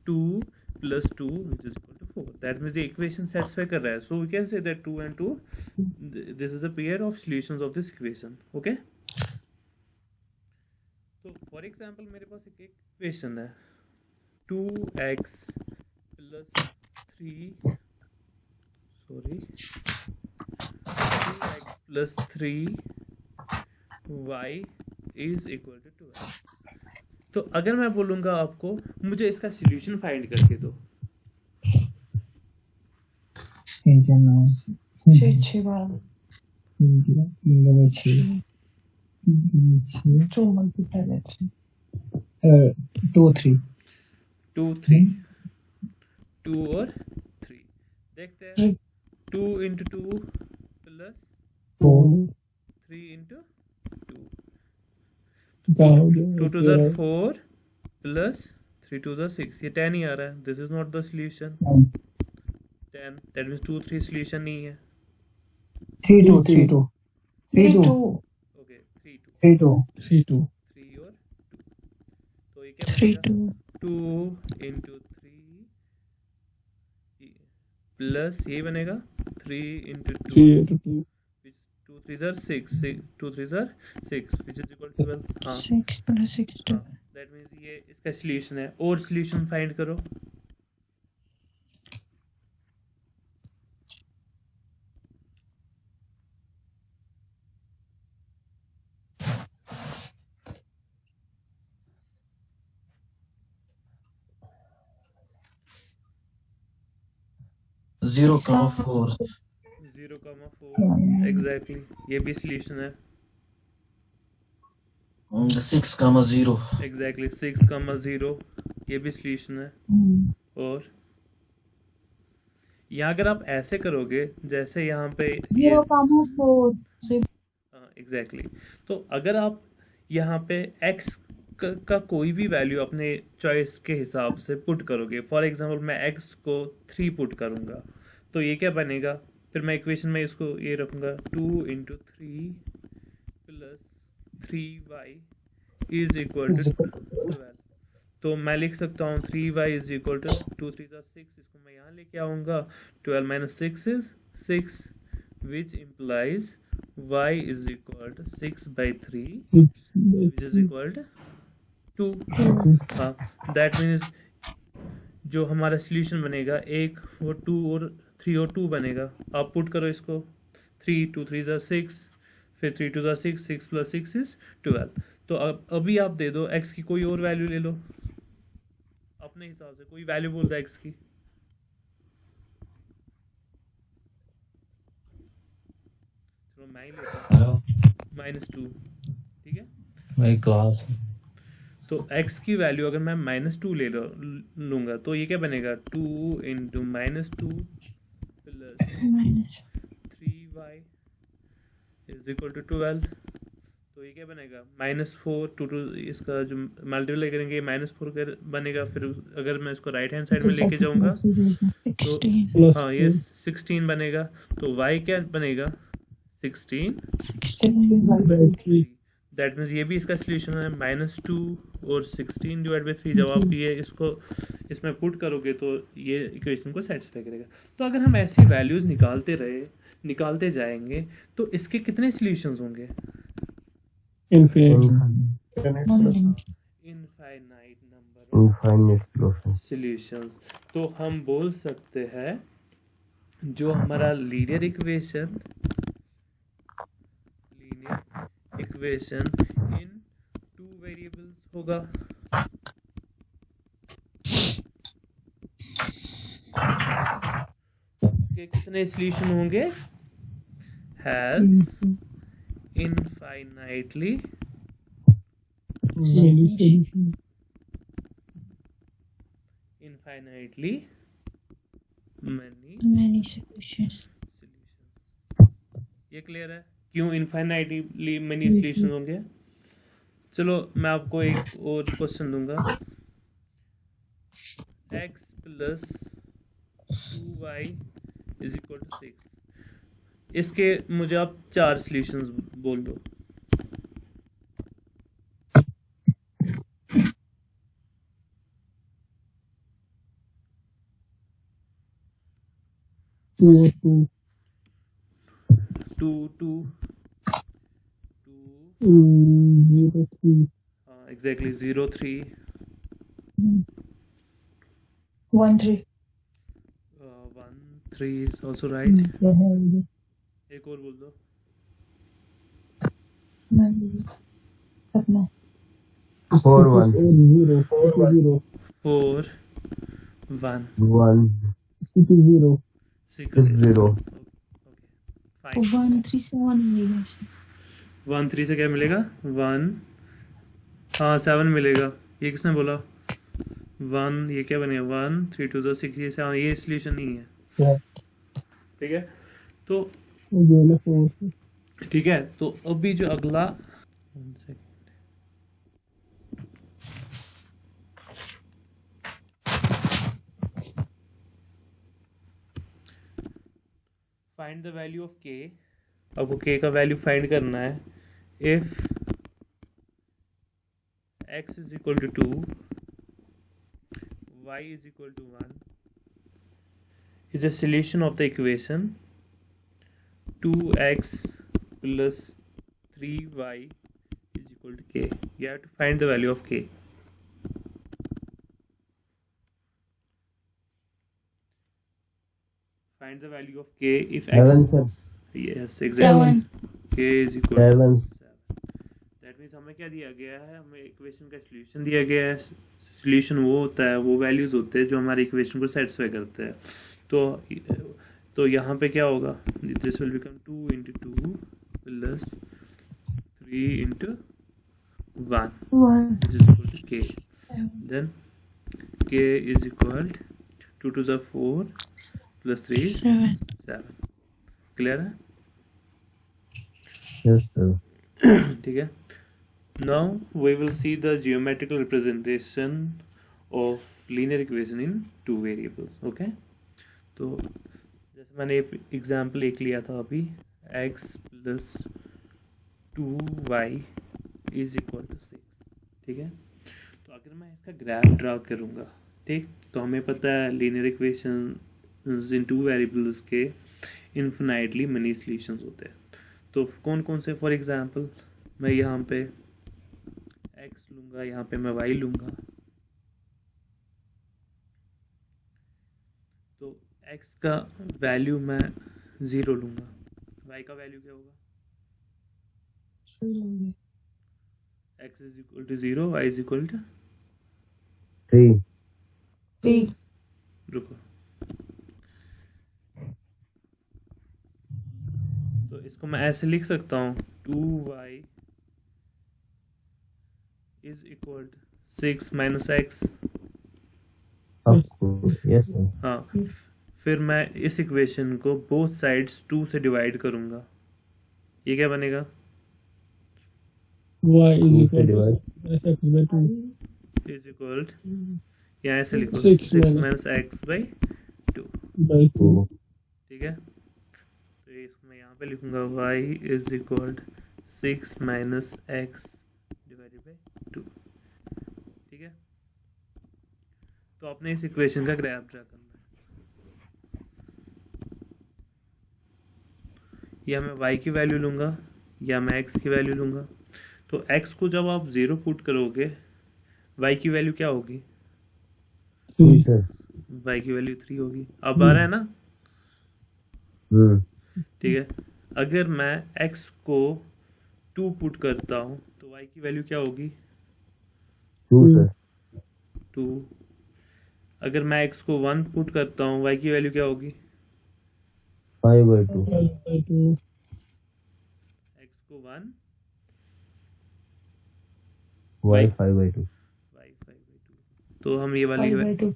2 plus 2 which is equal to 4. That means the equation satisfy कर रहा है. So we can say that 2 and 2 this is a pair of solutions of this equation. Okay. तो for example मेरे पास एक इक्वेशन है 2x plus 3 2x plus 3y is equal to 2x. तो अगर मैं बोलूंगा आपको मुझे इसका सॉल्यूशन फाइंड करके दो, टू और 3 देखते हैं. 2 into 2 plus 3 into 2. 2 to the 4 plus 3 to the 6. ये 10 ही आ रहा है. This is not the solution. 10 that means 2 3 solution नहीं है. 3 2 3 2 3 2 ओके 3 2 3 2 3 2 3 और 2. तो ये क्या बनेगा? 2 into 3 प्लस ये बनेगा 3 into 2 3 into 2 which 2 3s are 6 2 3s are 6 which is equal to 12. हाँ 6 plus 6 2. दैट मींस ये इसका सॉल्यूशन है. और सॉल्यूशन फाइंड करो. 0,4. 0,4 एग्जैक्टली, ये भी सॉल्यूशन है 6,0. एग्जैक्टली 6,0 ये भी सॉल्यूशन है। और यहाँ अगर आप ऐसे करोगे जैसे यहाँ पे ये एग्जैक्टली तो अगर आप यहाँ पे x का कोई भी वैल्यू अपने चॉइस के हिसाब से पुट करोगे, फॉर एग्जांपल मैं x को 3 पुट करूँगा तो ये क्या बनेगा, फिर मैं इक्वेशन में इसको ये रखूँगा 2 × 3 + 3y इज इक्वल टू 12। तो मैं लिख सकता हूँ 3y इज इक्वल टू 2 3 6, इसको मैं यहाँ लेके आऊँगा 12 - 6 is 6 which implies y is equal to 6/3 which is equal to 2। हाँ, दैट मीन्स जो हमारा सॉल्यूशन बनेगा एक वो 2 और 3 और 2 बनेगा। आप पुट करो इसको 3 2 3 6, फिर 3 2 6, 6 + 6 इज 12। तो अब अभी आप दे दो x की कोई और वैल्यू ले लो अपने हिसाब से, कोई वैल्यू बोल दो x की। चलो मैं ही लेता हूँ -2, ठीक है। भाई क्लास तो x की वैल्यू अगर मैं -2 लूँगा तो ये क्या बनेगा 2 × -2 + 3y इज इक्वल टू 12। तो ये क्या बनेगा -4 2 इसका जो मल्टीप्लाई करेंगे -4 बनेगा। फिर अगर मैं इसको राइट हैंड साइड में लेके जाऊंगा तो हाँ ये 16 बनेगा। तो y क्या बनेगा 16/3। दैट मीन्स ये भी इसका सॉल्यूशन है -2 और 16/3। जब आप ये इसको इसमें पुट करोगे तो ये इक्वेशन को सेटिस्फाई करेगा। तो अगर हम ऐसी वैल्यूज निकालते जाएंगे तो इसके कितने सॉल्यूशंस होंगे, infinite infinite number infinite solutions. तो हम बोल सकते हैं जो हमारा लीनियर इक्वेशन इन 2 वेरिएबल्स होगा। के कितने सॉल्यूशन होंगे, हैज इनफाइनाइटली many solutions। ये क्लियर है क्यों इनफाइनाइटली मेनी सॉल्यूशंस होंगे। चलो मैं आपको एक और क्वेश्चन दूंगा, x + 2y is equal to 6। इसके मुझे आप 4 सॉल्यूशंस बोल दो। Exactly 0 3 1 3 1 3 is also right. एक और बोल दो। 4 1 4 1 1 6 0 फाइन। 1 3 से 1 मिलेगा। 1 3 से क्या मिलेगा 1, हाँ 7 मिलेगा। ये किसने बोला 1, ये क्या बनेगा 1 3 2 6 ये 7, ये सॉल्यूशन नहीं है, ठीक है। तो ठीक है, तो अभी जो अगला find the value of k। आपको k का वैल्यू फाइंड करना है। If x is equal to 2 y is equal to 1 is a solution of the equation 2x plus 3y is equal to k. You have to find the value of k. Find the value of k if x 7 sir yes exactly 7 k is equal to 7 that means हमें क्या दिया गया है, हमें equation का solution दिया गया है। सॉल्यूशन वो होता है, वो वैल्यूज होते हैं जो हमारे इक्वेशन को सेटिस्फाई करते हैं। तो तो यहाँ पे क्या होगा, this will become 2 into 2 plus 3 into 1 1. which is equal to k. Then k is equal to 2 to the 4 plus 3 is 7. 7. Clear है? Yes, sir. ठीक है. Now we will see the geometrical representation of linear equation in two variables. Okay? तो जैसे मैंने example एक लिया था अभी, x plus 2y is equal to 6. ठीक है. तो अगर मैं इसका ग्राफ ड्रा करूँगा, ठीक, तो हमें पता है लीनियर इक्वेशन इन टू वेरिएबल्स के इन्फिनाइटली मनी सॉल्यूशंस होते हैं. तो कौन कौन से, फॉर एग्जांपल मैं यहाँ पे x लूँगा, यहाँ पे मैं y लूँगा. तो x का वैल्यू मैं 0 लूँगा, y का वैल्यू क्या होगा, x is equal to 0, y is equal to 3. 3. रुको. तो इसको मैं ऐसे लिख सकता हूँ 2y is equal to 6 minus x. Of course. Yes, sir. हाँ, फिर मैं इस इक्वेशन को बोथ साइड्स 2 से डिवाइड करूँगा. ये क्या बनेगा, Y is 2 equal से to divide. ऐसा कर दो इज इक्वल या ऐसे लिखो 6 6 माइनस x बाई 2. by 2. 2. ठीक है. तो ये इसको मैं यहाँ पे लिखूँगा y is equal 6 minus x divided by 2. ठीक है. तो आपने इस इक्वेशन का ग्राफ ड्रा करना है. या मैं y की वैल्यू लूँगा या मैं x की वैल्यू लूँगा. तो x को जब आप 0 पुट करोगे, y की वैल्यू क्या होगी, 3, sir. y की वैल्यू 3 होगी. अब आ रहा है ना. ठीक है. अगर मैं x को 2 पुट करता हूँ तो y की वैल्यू क्या होगी, 2, sir. 2. अगर मैं x को 1 पुट करता हूँ y की वैल्यू क्या होगी, 5 by 2. By 2. x को 1 Y 5 by 2. y 5/2. तो हम ये वाली 5 by 2.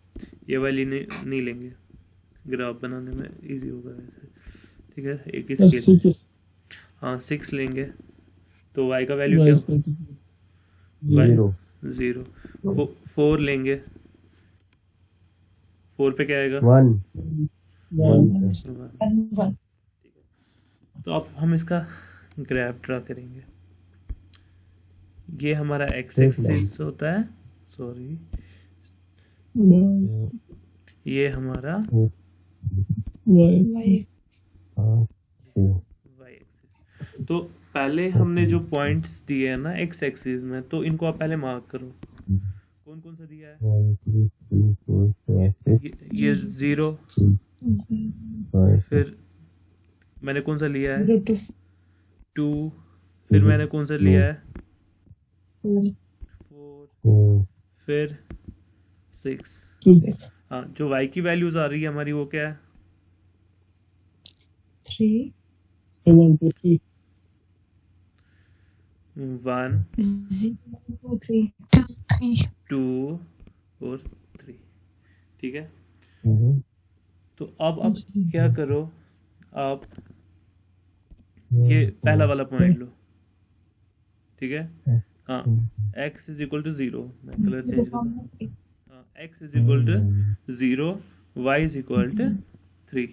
ये वाली नहीं लेंगे, ग्राफ बनाने में इजी होगा वैसे. ठीक है. एक ही Plus स्केल, 6 हाँ 6 लेंगे. तो y का वैल्यू y क्या, is equal to 0. 0. 4 लेंगे, 4 पे क्या आएगा, 1. 1. 1, sir. 1. तो अब हम इसका ग्राफ ड्रा करेंगे. ये हमारा x Straight एक्सिस होता है, सॉरी, ये हमारा Y. Y. Okay. y axis. तो पहले हमने जो पॉइंट्स दिए हैं ना x एक्सिस में, तो इनको आप पहले मार्क करो. कौन कौन सा दिया है, 1, 2, 3, 4, 5, ये 0. 6, 5. फिर मैंने कौन सा लिया है, 0 to 2. फिर मैंने कौन सा लिया है, 4. 4. 4. फिर 6. 6. हाँ, जो y की वैल्यूज आ रही है हमारी वो क्या है, 3. 1 to 3. 1, 0 3. 2 और 3. ठीक है. Mhm. तो अब आप क्या करो, आप ये पहला वाला पॉइंट लो. ठीक है. हाँ, x इज इक्वल टू 0. मैं कलर चेंज करता. हाँ, x is equal to 0, y is equal to 3.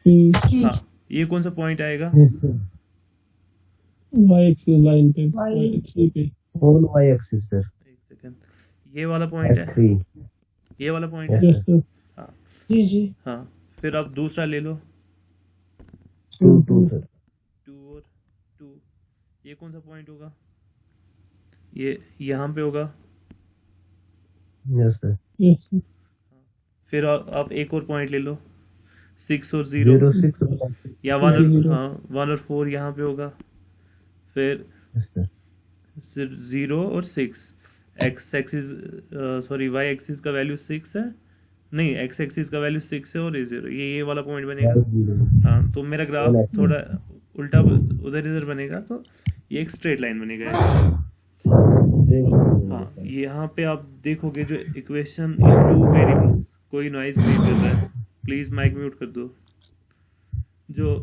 3. हाँ, ये कौन सा पॉइंट आएगा, Yes, sir. Y axis line पे. Y. Y axis पे. On Y axis, sir. एक सेकंड, ये वाला पॉइंट At है, 3. ये वाला पॉइंट Yes. है. Yes, sir. जी. हाँ, फिर आप दूसरा ले लो, 2, 2, sir. 2 और 2. ये कौन सा पॉइंट होगा, ये यहाँ पे होगा. Yes, sir. Yes, sir. फिर आप एक और पॉइंट ले लो, 6 और 0, 0, 6. या 1 और, Zero. हाँ 1 और 4 यहाँ पे होगा. फिर Yes, sir. 0 और 6. x axis, sorry y axis का वैल्यू 6 है, नहीं, एक्स एक्सिस का वैल्यू 6 है और ये 0, ये वाला पॉइंट बनेगा। हाँ, तो मेरा ग्राफ थोड़ा उल्टा उधर इधर बनेगा, तो ये एक स्ट्रेट लाइन बनेगा। हाँ, यहाँ पे आप देखोगे जो इक्वेशन इन टू वेरिएबल, कोई नॉइज नहीं कर रहा है, प्लीज माइक म्यूट कर दो। जो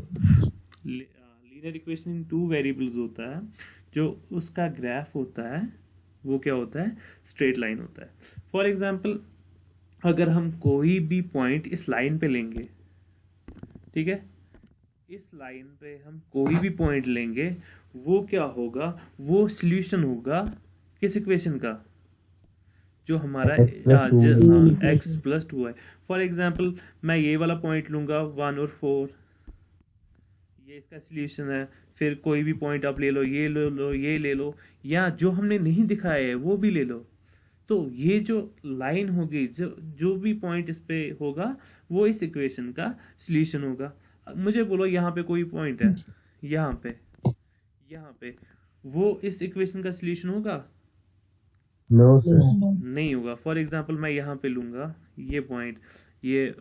लीनियर इक्वेशन इन टू वेरिएबल्स होता है, जो उसका ग्राफ होता है वो क्या होता है, स्ट्रेट लाइन होता है। फॉर एग्जांपल, अगर हम कोई भी पॉइंट इस लाइन पे लेंगे, ठीक है, इस लाइन पे हम कोई भी पॉइंट लेंगे, वो क्या होगा, वो सॉल्यूशन होगा किस इक्वेशन का, जो हमारा x plus 2y। For example, मैं ये वाला पॉइंट लूंगा 1 और 4, ये इसका सॉल्यूशन है। फिर कोई भी पॉइंट आप ले लो, ये ले लो, ये ले लो, या जो हमने नहीं दिखाया है वो भी ले लो। तो ये जो लाइन होगी, जो भी पॉइंट इस पे होगा, वो इस इक्वेशन का सॉल्यूशन होगा। मुझे बोलो यहाँ पे कोई पॉइंट है, यहाँ पे वो इस इक्वेशन का सॉल्यूशन होगा? नो सर, नहीं होगा। फॉर एग्जांपल, मैं यहाँ पे लूंगा ये पॉइंट, ये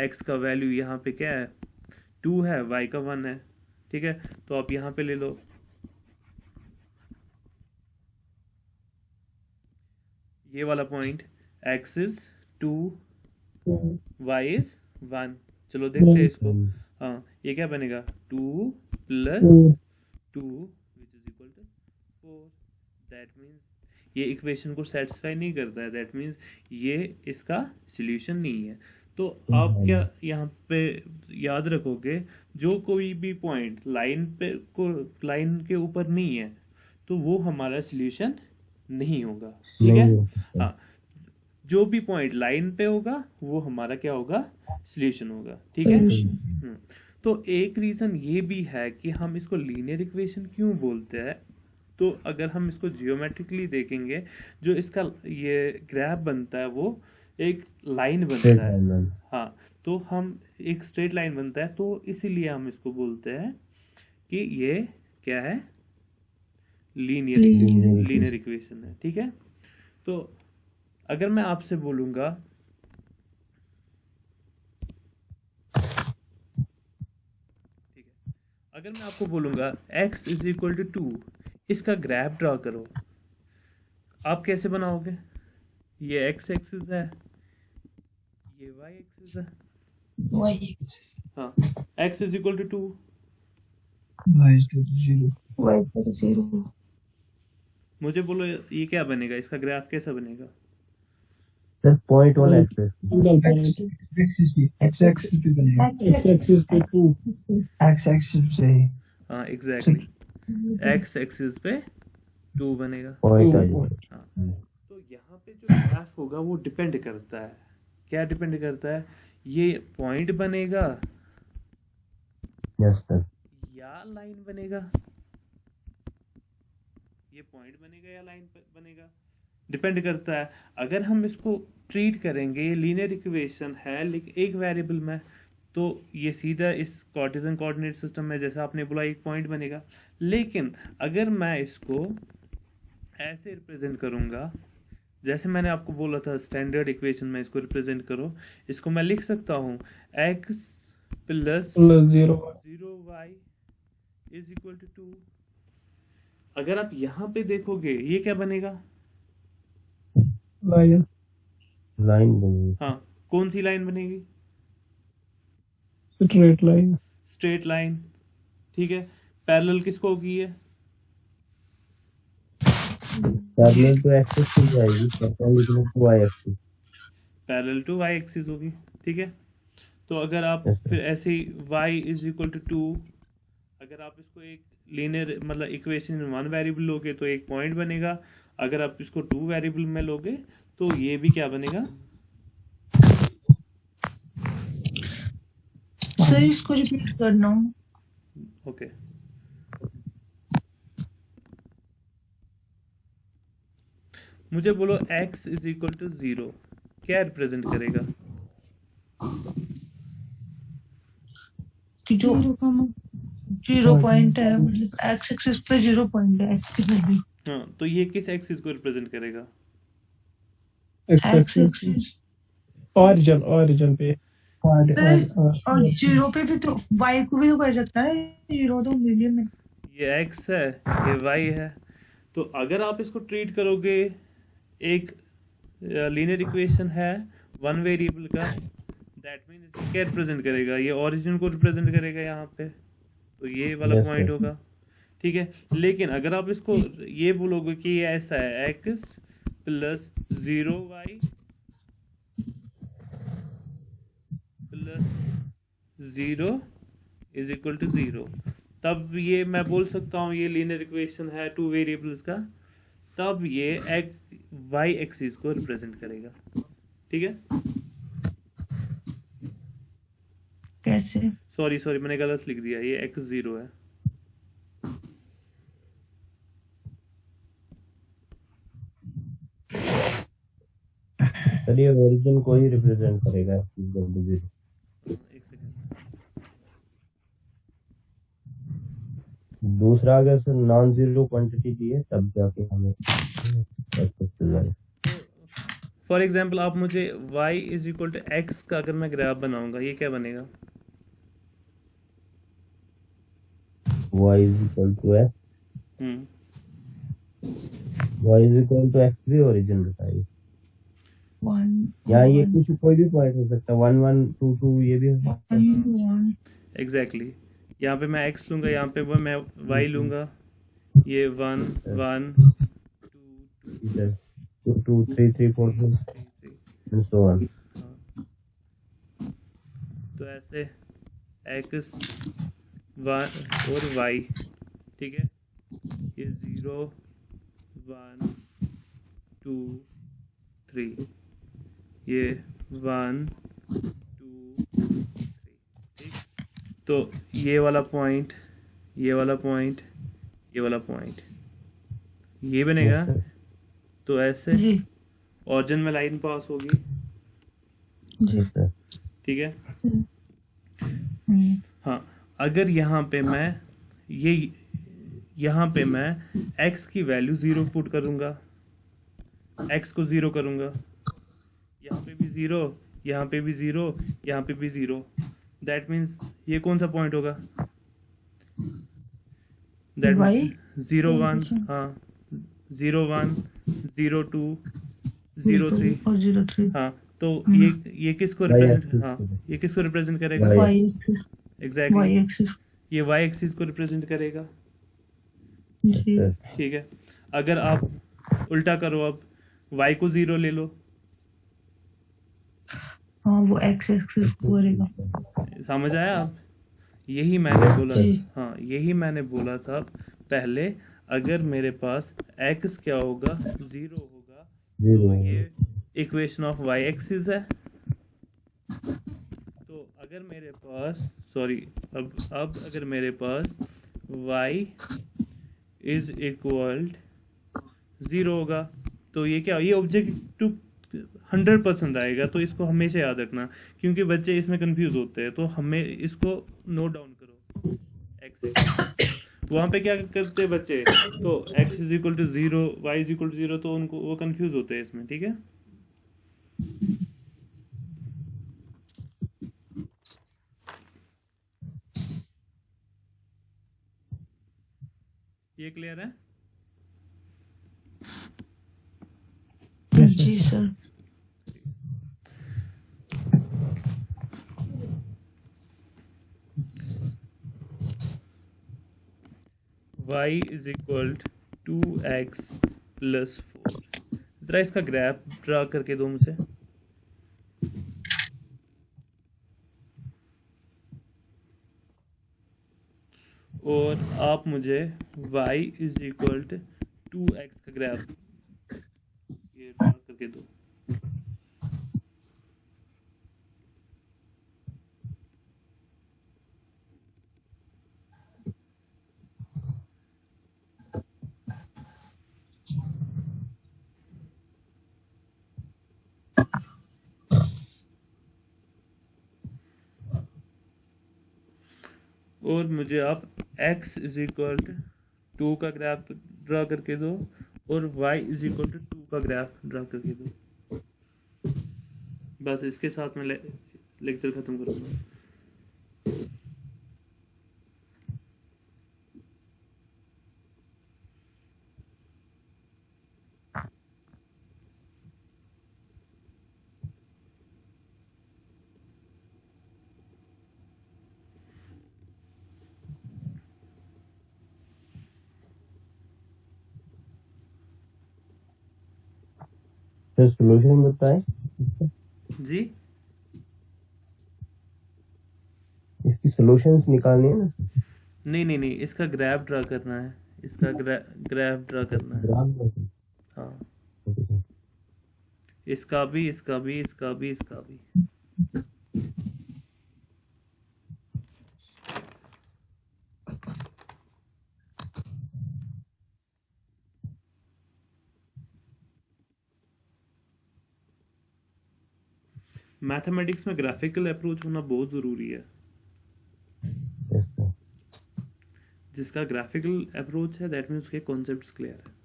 x का वैल्यू यहाँ पे क्या है, 2 है, y का 1 है, ठीक है। तो आप यहाँ पे ले लो, ये वाला point, x is 2, y is 1। चलो देखते हैं इसको। हाँ, ये क्या बनेगा, 2 plus 2 which is equal to 4। That means ये इक्वेशन को सेटिस्फाई नहीं करता है, दैट मीन्स ये इसका सॉल्यूशन नहीं है। तो आप क्या यहाँ पे याद रखोगे, जो कोई भी पॉइंट लाइन के ऊपर नहीं है, तो वो हमारा सॉल्यूशन नहीं होगा, ठीक है। हाँ, जो भी पॉइंट लाइन पे होगा वो हमारा क्या होगा, सॉल्यूशन होगा, ठीक है। तो एक रीजन ये भी है कि हम इसको लीनियर इक्वेशन क्यों बोलते हैं। तो अगर हम इसको जियोमेट्रिकली देखेंगे, जो इसका ये ग्राफ बनता है वो एक लाइन बनता है। हाँ, तो हम एक स्ट्रेट लाइन बनता है, तो इसीलिए हम इसको बोलते हैं कि ये क्या है, लीनियर इक्वेशन है, ठीक है। तो अगर मैं आपसे बोलूंगा, ठीक है, अगर मैं आपको बोलूंगा x इज इक्वल टू 2, इसका ग्राफ ड्रा करो, आप कैसे बनाओगे? ये x एक्सिस है, ये y एक्सिस है। हाँ, x is equal to 2, y is equal to 0. Y equal to 0. मुझे बोलो ये क्या बनेगा, इसका ग्राफ कैसा बनेगा? सर पॉइंट वाला एक्सेस एक्सिस पे x एक्सिस पे बनेगा, x एक्सिस पे 2, x एक्सिस पे। हाँ, एग्जैक्टली, x एक्सिस पे 2 बनेगा। पॉइंट आ जाएगा। हाँ, तो यहाँ पे जो ग्राफ होगा वो डिपेंड करता है, क्या डिपेंड करता है, ये पॉइंट बनेगा यस सर, या लाइन बनेगा, ये पॉइंट बनेगा या लाइन बनेगा, डिपेंड करता है। अगर हम इसको ट्रीट करेंगे, ये लीनियर इक्वेशन है लेकिन एक वेरिएबल में, तो ये सीधा इस कार्टेशियन कोऑर्डिनेट सिस्टम में, जैसा आपने बोला, एक पॉइंट बनेगा। लेकिन अगर मैं इसको ऐसे रिप्रेजेंट करूंगा, जैसे मैंने आपको बोला था स्टैंडर्ड इक्वेशन में इसको रिप्रेजेंट करो, इसको मैं लिख सकता हूँ x plus 0y is equal to 2। अगर आप यहाँ पे देखोगे, ये क्या बनेगा, लाइन बनेगी। हाँ, कौन सी लाइन बनेगी, स्ट्रेट लाइन, ठीक है। पैरेलल किसको होगी, ये पैरेलल टू एक्सिस हो जाएगी, perpendicular to y axis, parallel to y axis होगी, ठीक है। तो अगर आप Yes, sir. फिर ऐसे ही y इज इक्वल टू 2, अगर आप इसको एक लीनियर मतलब इक्वेशन में 1 वेरिएबल लोगे तो एक पॉइंट बनेगा, अगर आप इसको 2 वेरिएबल में लोगे तो ये भी क्या बनेगा, सर इसको रिपीट करना। ओके। मुझे बोलो x इज इक्वल टू 0 क्या रिप्रेजेंट करेगा, कि जो 0 पॉइंट है, मतलब x एक्सिस पे 0 पॉइंट है, x की वैल्यू। हाँ, तो ये किस एक्सिस को रिप्रेजेंट करेगा, x एक्सिस। ओरिजिन पे और जीरो पे भी तो वाई को भी तो कर सकता है, जीरो तो मीडियम में। ये x है, ये y है। तो अगर आप इसको ट्रीट करोगे, एक लीनियर इक्वेशन है वन वेरिएबल का, दैट मीन्स क्या रिप्रेजेंट करेगा, ये ओरिजिन को रिप्रेजेंट करेगा यहाँ पे, तो ये वाला Yes, पॉइंट sir. होगा, ठीक है। लेकिन अगर आप इसको ये बोलोगे कि ये ऐसा है x plus 0y plus 0 is equal to 0, तब ये मैं बोल सकता हूँ ये लीनियर इक्वेशन है टू वेरिएबल्स का, तब ये x y एक्सिस को रिप्रेजेंट करेगा, ठीक है। कैसे? सॉरी मैंने गलत लिख दिया, ये x 0 है। सर ये ओरिजिन को ही रिप्रेजेंट करेगा x0। एक सेकंड, दूसरा अगर सर नॉन जीरो क्वांटिटी दी है तब जाके हमें एक्सेस मिल जाएगा। फॉर एग्जाम्पल आप मुझे y is equal to x का अगर मैं ग्राफ बनाऊंगा, ये क्या बनेगा? y is equal to x, hmm, y is equal to x भी ओरिजिन बताइए। वन या ये कुछ कोई भी पॉइंट हो सकता है, 1 1 2 2 ये भी हो सकता है। One exactly. यहाँ पे मैं x लूंगा, यहाँ पे वो मैं y लूंगा, ये 1 1 2 इधर 2 2 3 3 4 4 3 and so on। तो ऐसे x 1 और y, ठीक है, ये 0 1 2 3, ये 1 2 3, ठीक। तो ये वाला पॉइंट, ये वाला पॉइंट, ये वाला पॉइंट, ये बनेगा। तो ऐसे जी ओरिजिन में लाइन पास होगी, जी ठीक है। हम्म, हाँ, अगर यहाँ पे मैं ये यहाँ पे मैं x की वैल्यू 0 पुट करूँगा, x को 0 करूँगा, यहाँ पे भी 0, यहाँ पे भी 0, यहाँ पे भी 0, दैट मीन्स ये कौन सा पॉइंट होगा? That Y? मीन्स 0 1, हाँ 0 1 0 2 0 3, और 03 हाँ। तो ये किसको रिप्रेजेंट, हाँ ये किसको रिप्रेजेंट करेगा? Y axis, y exactly, axis ये y एक्सिस को रिप्रेजेंट करेगा, जी। ठीक है। अगर आप उल्टा करो, अब y को 0 ले लो, हाँ वो एक्स एक्सिस को करेगा। समझ आया आप? यही मैंने बोला, जी। हाँ यही मैंने बोला था पहले। अगर मेरे पास x क्या होगा, 0 होगा, तो ये इक्वेशन ऑफ y एक्सिस है। तो अगर मेरे पास अब अगर मेरे पास y इज इक्वल 0 होगा, तो ये क्या, ये ऑब्जेक्टिव 100% आएगा। तो इसको हमेशा याद रखना, क्योंकि बच्चे इसमें कंफ्यूज होते हैं, तो हमें इसको नोट डाउन करो। x वहाँ पे क्या करते हैं बच्चे, तो x is equal to 0, y is equal to 0, तो उनको वो कंफ्यूज होते हैं इसमें, ठीक है। ये क्लियर है? जी sir. y is equal to 2x plus 4। जरा इसका ग्राफ ड्रा करके दो मुझे। और आप मुझे y is equal to 2x का ग्राफ ये ड्रा करके दो। और मुझे आप x इज इक्वल टू 2 का ग्राफ ड्रा करके दो, और y इज इक्वल टू 2 का ग्राफ ड्रा करके दो। बस इसके साथ मैं लेक्चर ख़त्म करूँगा। सर सॉल्यूशन बताएं इसका, जी इसकी सॉल्यूशंस निकालनी है ना सर। नहीं, इसका ग्राफ ड्रा करना है, इसका ग्राफ ड्रा करना है। ग्राफ में हाँ, ओके सर। इसका भी, इसका भी, इसका भी, इसका भी। मैथमेटिक्स में ग्राफिकल अप्रोच होना बहुत ज़रूरी है। Yes sir. जिसका ग्राफिकल अप्रोच है दैट मीन्स उसके कॉन्सेप्ट्स क्लियर है।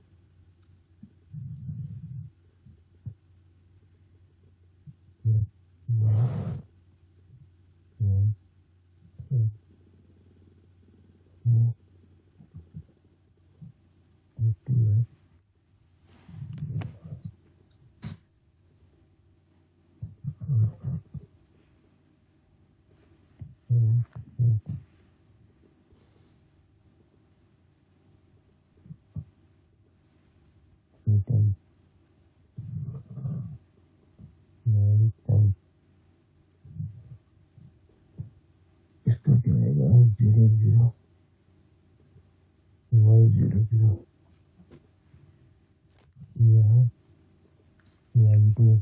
इसका क्या आएगा 0 0 1 0 0 यहाँ 1 2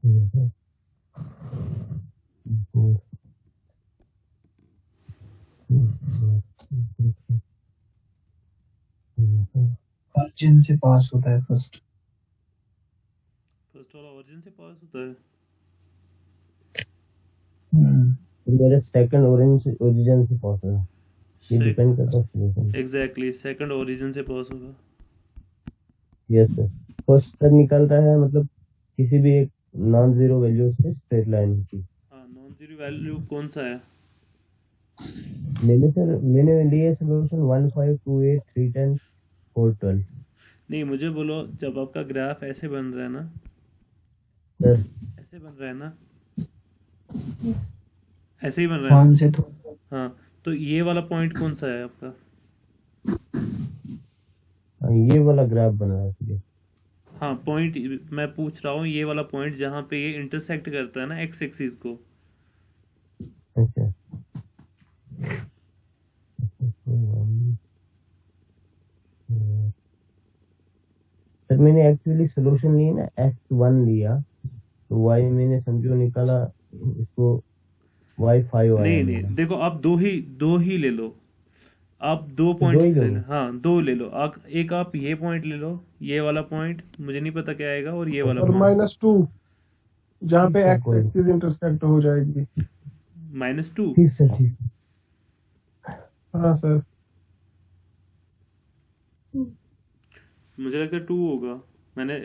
यहाँ 4 ऑरिजिन से पास होता है फर्स्ट। फर्स्ट वाला ओरिजिन से पास होता है। मेरे सेकंड ओरिजिन से पास है, ये डिपेंड करता है सॉल्यूशन। एग्जैक्टली, सेकंड ओरिजिन से पास होगा। Yes sir. फर्स्ट सर निकलता है मतलब किसी भी एक नॉन जीरो वैल्यू से स्ट्रेट लाइन होती है। हाँ, नॉन जीरो वैल्यू कौन सा है? मैंने लिए सॉल्यूशन 1 5 2 8 3 10 4 12। नहीं, मुझे बोलो, जब आपका ग्राफ ऐसे बन रहा है ना, सर ऐसे बन रहा है ना, ऐसे ही बन रहा है। वन से तो हाँ, तो ये वाला पॉइंट कौन सा है आपका? ये वाला ग्राफ बना है इसलिए। हाँ, पॉइंट मैं पूछ रहा हूँ, ये वाला पॉइंट जहाँ पे ये इंटरसेक्ट करता है ना एक्स एक्सिस को। अच्छा सर, मैंने एक्चुअली सॉल्यूशन लिया ना x1 लिया, तो y मैंने समझो निकाला इसको y5 आया। नहीं, देखो, आप दो ही ले लो। आप दो पॉइंट्स ले लो। हाँ, दो ले लो। एक आप ये पॉइंट ले लो, ये वाला पॉइंट मुझे नहीं पता क्या आएगा, और ये वाला और पॉइंट -2 जहाँ पे ठीक है, एक्स कोई एक्सिस इंटरसेक्ट हो जाएगी। -2। ठीक सर, ठीक सर। हाँ सर। मुझे लगता है 2 होगा। मैंने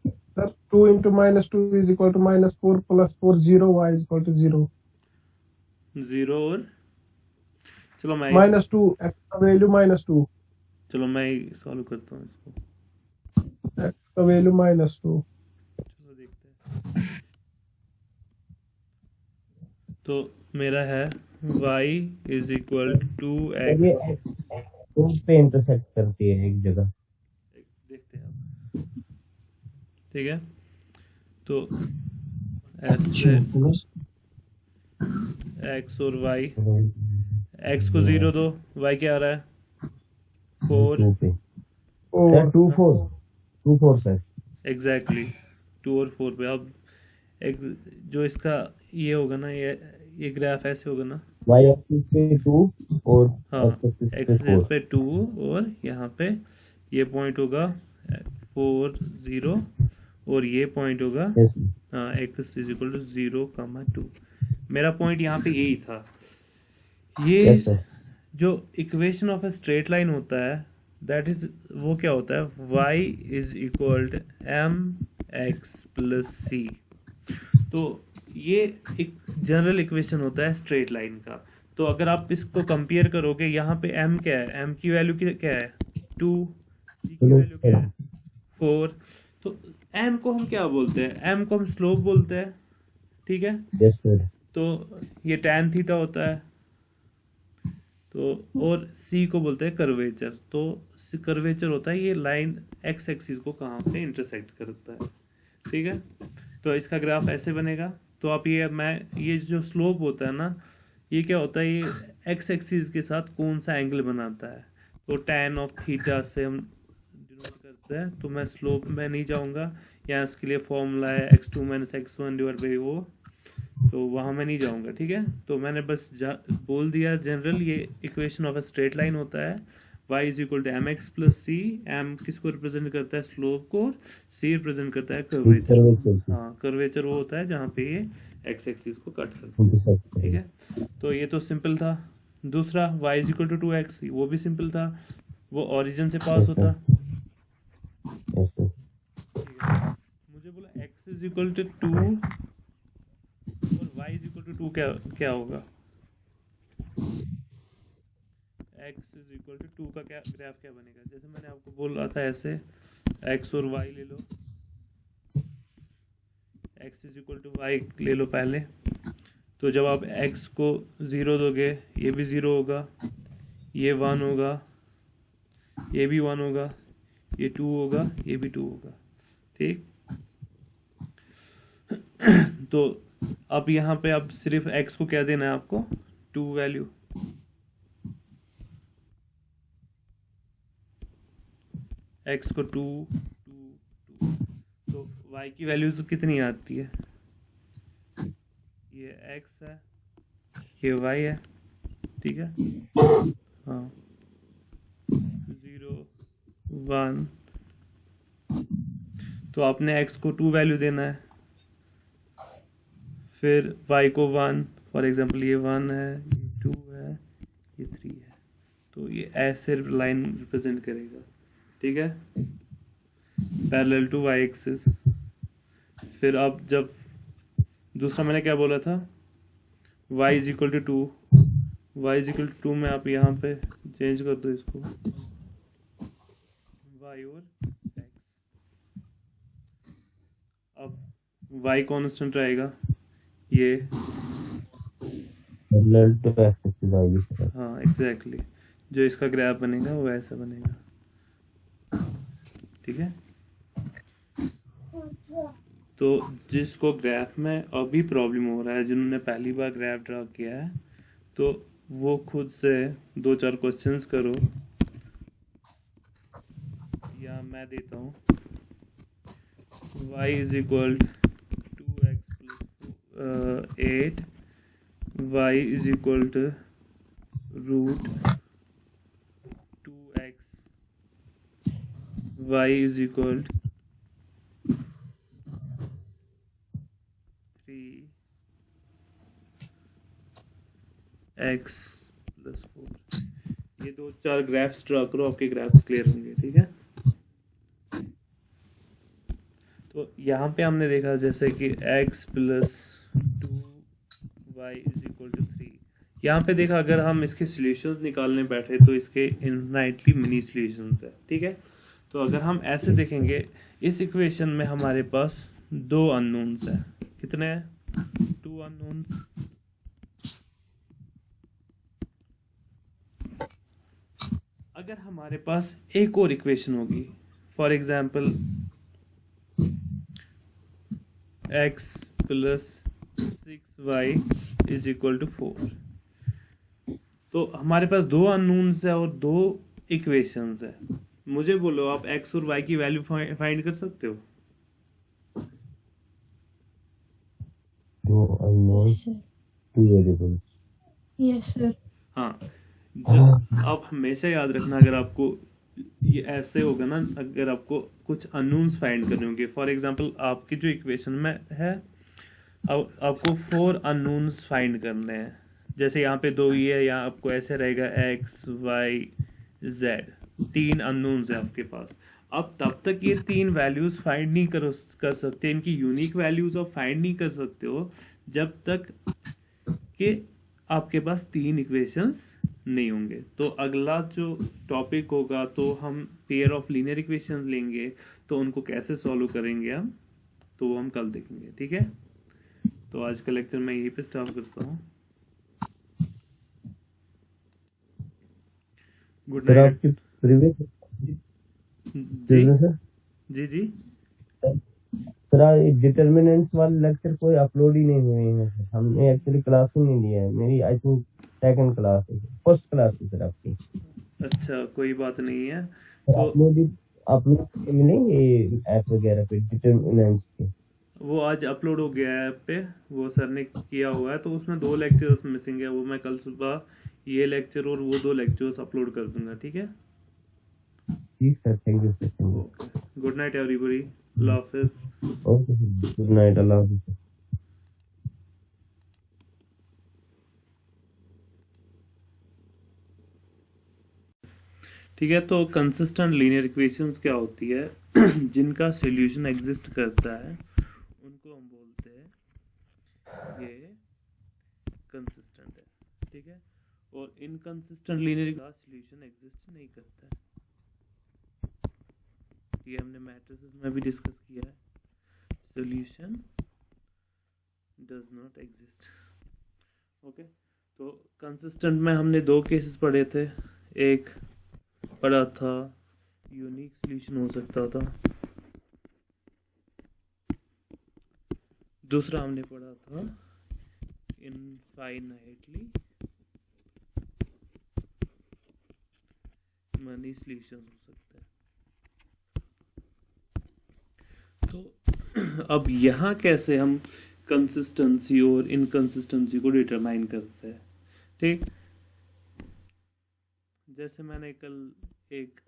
सर 2 × -2 = -4 + 4 0 y = 0। 0 और चलो मैं -2 x का वैल्यू -2, चलो मैं सॉल्व करता हूँ इसको। x का वैल्यू -2। चलो देखते हैं। तो मेरा है y = 2x। ये x पे इंटरसेक्ट करती है एक जगह। देखते हैं आप। ठीक है, तो ऐसे x और y, x को 0 दो, y क्या आ रहा है? 4। 2 पे और 2 4 2 4 सर। एग्जैक्टली, 2 और 4 पे। अब एक जो इसका ये होगा ना, ये ग्राफ ऐसे होगा ना। y एक्सिस पे 2 और हाँ, x एक्सिस पे एक्सिस 4। पे 2 और यहाँ पे ये पॉइंट होगा 4 0 और ये पॉइंट होगा यस x = 0, 2। मेरा पॉइंट यहाँ पे यही था। ये यस सर। जो equation of a straight line होता है दैट इज वो क्या होता है, y is equal to M x plus C. तो ये एक जनरल इक्वेशन होता है स्ट्रेट लाइन का। तो अगर आप इसको कंपेयर करोगे, यहाँ पे m क्या है, m की वैल्यू क्या है 2, c की वैल्यू क्या है 4। तो m को हम क्या बोलते हैं, m को हम स्लोप बोलते हैं, ठीक है। Yes sir. तो ये tan थीटा होता है। तो और c को बोलते हैं कर्वेचर। तो कर्वेचर होता है ये लाइन x एक्सिस को कहाँ पे इंटरसेक्ट करता है, ठीक है। तो इसका ग्राफ ऐसे बनेगा। तो आप ये जो स्लोप होता है ना, ये क्या होता है, ये x एक्सिस के साथ कौन सा एंगल बनाता है। तो tan ऑफ थीटा से हम डिनोट करते हैं। तो मैं स्लोप में नहीं जाऊंगा, यहाँ इसके लिए फॉर्मूला है x2 - x1 डिवाइड बाई ओ, तो वहाँ मैं नहीं जाऊंगा, ठीक है। तो मैंने बस बोल दिया जनरल ये equation of a straight line होता है, y is equal to M x plus c. M किसको रिप्रेजेंट करता है, स्लोप को, और सी रिप्रेजेंट करता है कर्वेचर। हाँ, कर्वेचर वो होता है जहाँ पे ये एक्स एक्सिस को कट करता है, ठीक है। तो ये तो सिंपल था। दूसरा y is equal to 2x, वो भी सिंपल था, वो ओरिजिन से पास होता। मुझे बोला x इज इक्वल टू 2 और y इज इक्वल टू 2 क्या होगा, x इज इक्वल टू 2 का क्या ग्राफ क्या बनेगा। जैसे मैंने आपको बोल रहा था ऐसे x और y ले लो, x is equal to y ले लो पहले। तो जब आप x को 0 दोगे, ये भी 0 होगा, ये 1 होगा, ये भी 1 होगा, ये 2 होगा, ये भी 2 होगा, ठीक। तो अब यहाँ पे अब सिर्फ x को क्या देना है आपको, 2 वैल्यू। x को 2 2 2। तो y की वैल्यूज कितनी आती है, ये x है, ये y है, ठीक है। हाँ, 0 1। तो आपने x को 2 वैल्यू देना है, फिर y को 1, फॉर एग्जांपल ये 1 है, ये 2 है, ये 3 है। तो ये ऐसे लाइन रिप्रेजेंट करेगा, ठीक है, पैरेलल टू y एक्सिस। फिर अब जब दूसरा मैंने क्या बोला था, y is equal to 2, y is equal to 2 में आप यहाँ पे चेंज कर दो इसको, y और x। अब y कांस्टेंट रहेगा, ये हाँ एग्जैक्टली जो इसका ग्राफ बनेगा वो ऐसा बनेगा, ठीक है। तो जिसको ग्राफ में अभी प्रॉब्लम हो रहा है, जिन्होंने पहली बार ग्राफ ड्रा किया है, तो वो खुद से 2-4 क्वेश्चंस करो, या मैं देता हूँ y is equal 2x plus 8, y is equal to root 2x, y is equal 3x plus 4। ये 2-4 ग्राफ्स ड्रा करो, आपके ग्राफ्स क्लियर होंगे, ठीक है। तो यहाँ पे हमने देखा जैसे कि x plus 2y is equal to 3। यहाँ पे देखा अगर हम इसके सॉल्यूशंस निकालने बैठे तो इसके इनफाइनाइटली मिनी सॉल्यूशंस है, ठीक है। तो अगर हम ऐसे देखेंगे, इस इक्वेशन में हमारे पास 2 अननोन्स हैं। कितने हैं, 2 अननोन्स। अगर हमारे पास एक और इक्वेशन होगी, for example x plus 6y is equal to 4, तो हमारे पास 2 अननोन्स है और 2 इक्वेशंस है। मुझे बोलो आप x और y की वैल्यू फाइंड कर सकते हो? 2 अननोन्स, 2 वेरिएबल्स। Yes sir. हाँ, आप हमेशा याद रखना, अगर आपको ये ऐसे होगा ना, अगर आपको कुछ अननोन्स फाइंड करने होंगे, फॉर एग्जांपल आपकी जो इक्वेशन में है, अब आपको 4 अननोन्स फाइंड करने हैं। जैसे यहाँ पे 2 ही है, यहाँ आपको ऐसे रहेगा x y z, 3 अननोन्स है आपके पास। अब तब तक ये 3 वैल्यूज फाइंड नहीं कर सकते, इनकी यूनिक वैल्यूज आप फाइंड नहीं कर सकते हो जब तक कि आपके पास 3 इक्वेशंस नहीं होंगे। तो अगला जो टॉपिक होगा तो हम पेयर ऑफ लीनियर इक्वेशंस लेंगे, तो उनको कैसे सॉल्व करेंगे हम, तो वो हम कल देखेंगे। ठीक है, तो आज का लेक्चर मैं यहीं पे स्टॉप करता हूँ। Good sir night. आपकी प्रीवियस जी सर जी जी सर डिटर्मिनेंट्स वाले लेक्चर कोई अपलोड ही नहीं हुए हैं सर। हमने एक्चुअली क्लास ही नहीं लिया है। मेरी आई थिंक सेकंड क्लास है, फर्स्ट क्लास है सर आपकी। अच्छा, कोई बात नहीं है। तो तो अपलोड मिलेंगे ऐप वगैरह पे डिटर्मिनेंट्स के? वो आज अपलोड हो गया है ऐप पे, वो सर ने किया हुआ है, तो उसमें 2 लेक्चर्स मिसिंग है, वो मैं कल सुबह ये लेक्चर और वो 2 लेक्चर्स अपलोड कर दूंगा। ठीक है, ठीक sir, thank you sir, thank you. Okay, good night everybody, अल्लाह हाफिज। ओके सर, गुड नाइट, अल्लाह हाफिज़ सर। ठीक है, तो कंसिस्टेंट लीनियर इक्वेशंस क्या होती है जिनका सॉल्यूशन एग्जिस्ट करता है उनको हम बोलते हैं ये कंसिस्टेंट है। ठीक है, और इनकंसिस्टेंट लीनियर का सॉल्यूशन एग्जिस्ट नहीं करता है। ये हमने मैट्रिसेस में भी डिस्कस किया है, solution does not exist. Okay, तो कंसिस्टेंट में हमने 2 केसेस पढ़े थे। एक पढ़ा था यूनिक सॉल्यूशन हो सकता था, दूसरा हमने पढ़ा था इनफाइनाइटली मनी सॉल्यूशन हो सकता है। तो अब यहाँ कैसे हम कंसिस्टेंसी और इनकंसिस्टेंसी को डिटरमाइन करते हैं। ठीक, जैसे मैंने कल एक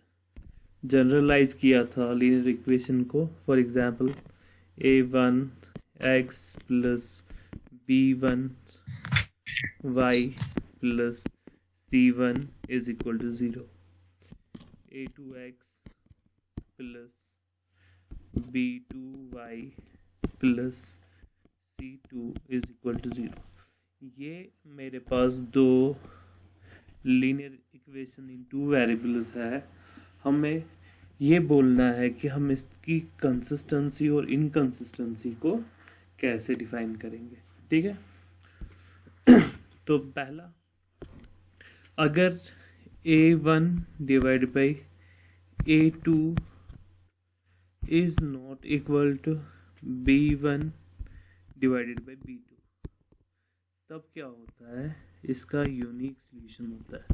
जनरलाइज किया था लीनियर इक्वेशन को, for example a1x plus b1y plus c1 is equal to 0, a2x plus b2y plus c2 is equal to 0। ये मेरे पास 2 लीनियर इक्वेशन इन 2 वेरिएबल्स है। हमें ये बोलना है कि हम इसकी कंसिस्टेंसी और इनकंसिस्टेंसी को कैसे डिफाइन करेंगे। ठीक है, तो पहला, अगर a1 divide by a2 is not equal to b1 divided by b2, तब क्या होता है, इसका यूनिक सॉल्यूशन होता है,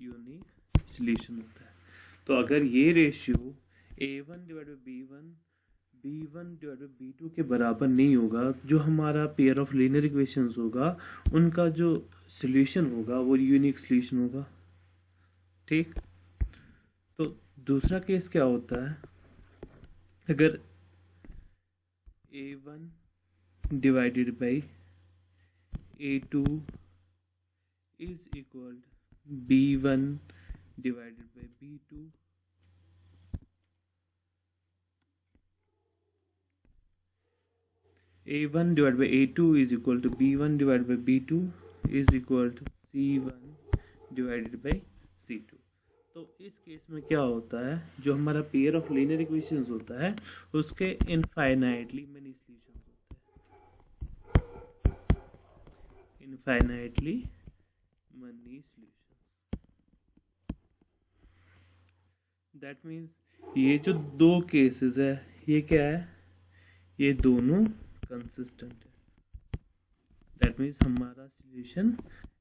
यूनिक सॉल्यूशन होता है। तो अगर ये ratio a1 divide by b1 divide by b2 के बराबर नहीं होगा, जो हमारा पेयर ऑफ लीनियर इक्वेशंस होगा उनका जो सॉल्यूशन होगा वो यूनिक सॉल्यूशन होगा। ठीक, तो दूसरा केस क्या होता है, अगर a1 divided by a2 is equal to b1 divided by b2, a1 divided by a2 is equal to b1 divided by b2 is equal to c1 divided by c2। तो इस केस में क्या होता है, जो हमारा पेयर ऑफ लीनियर इक्वेशंस होता है उसके इनफाइनाइटली मेनी सॉल्यूशंस होते हैं, infinitely money solutions. That means ये जो 2 केसेस है ये क्या है, ये दोनों कंसिस्टेंट है। दैट मीन्स हमारा सॉल्यूशन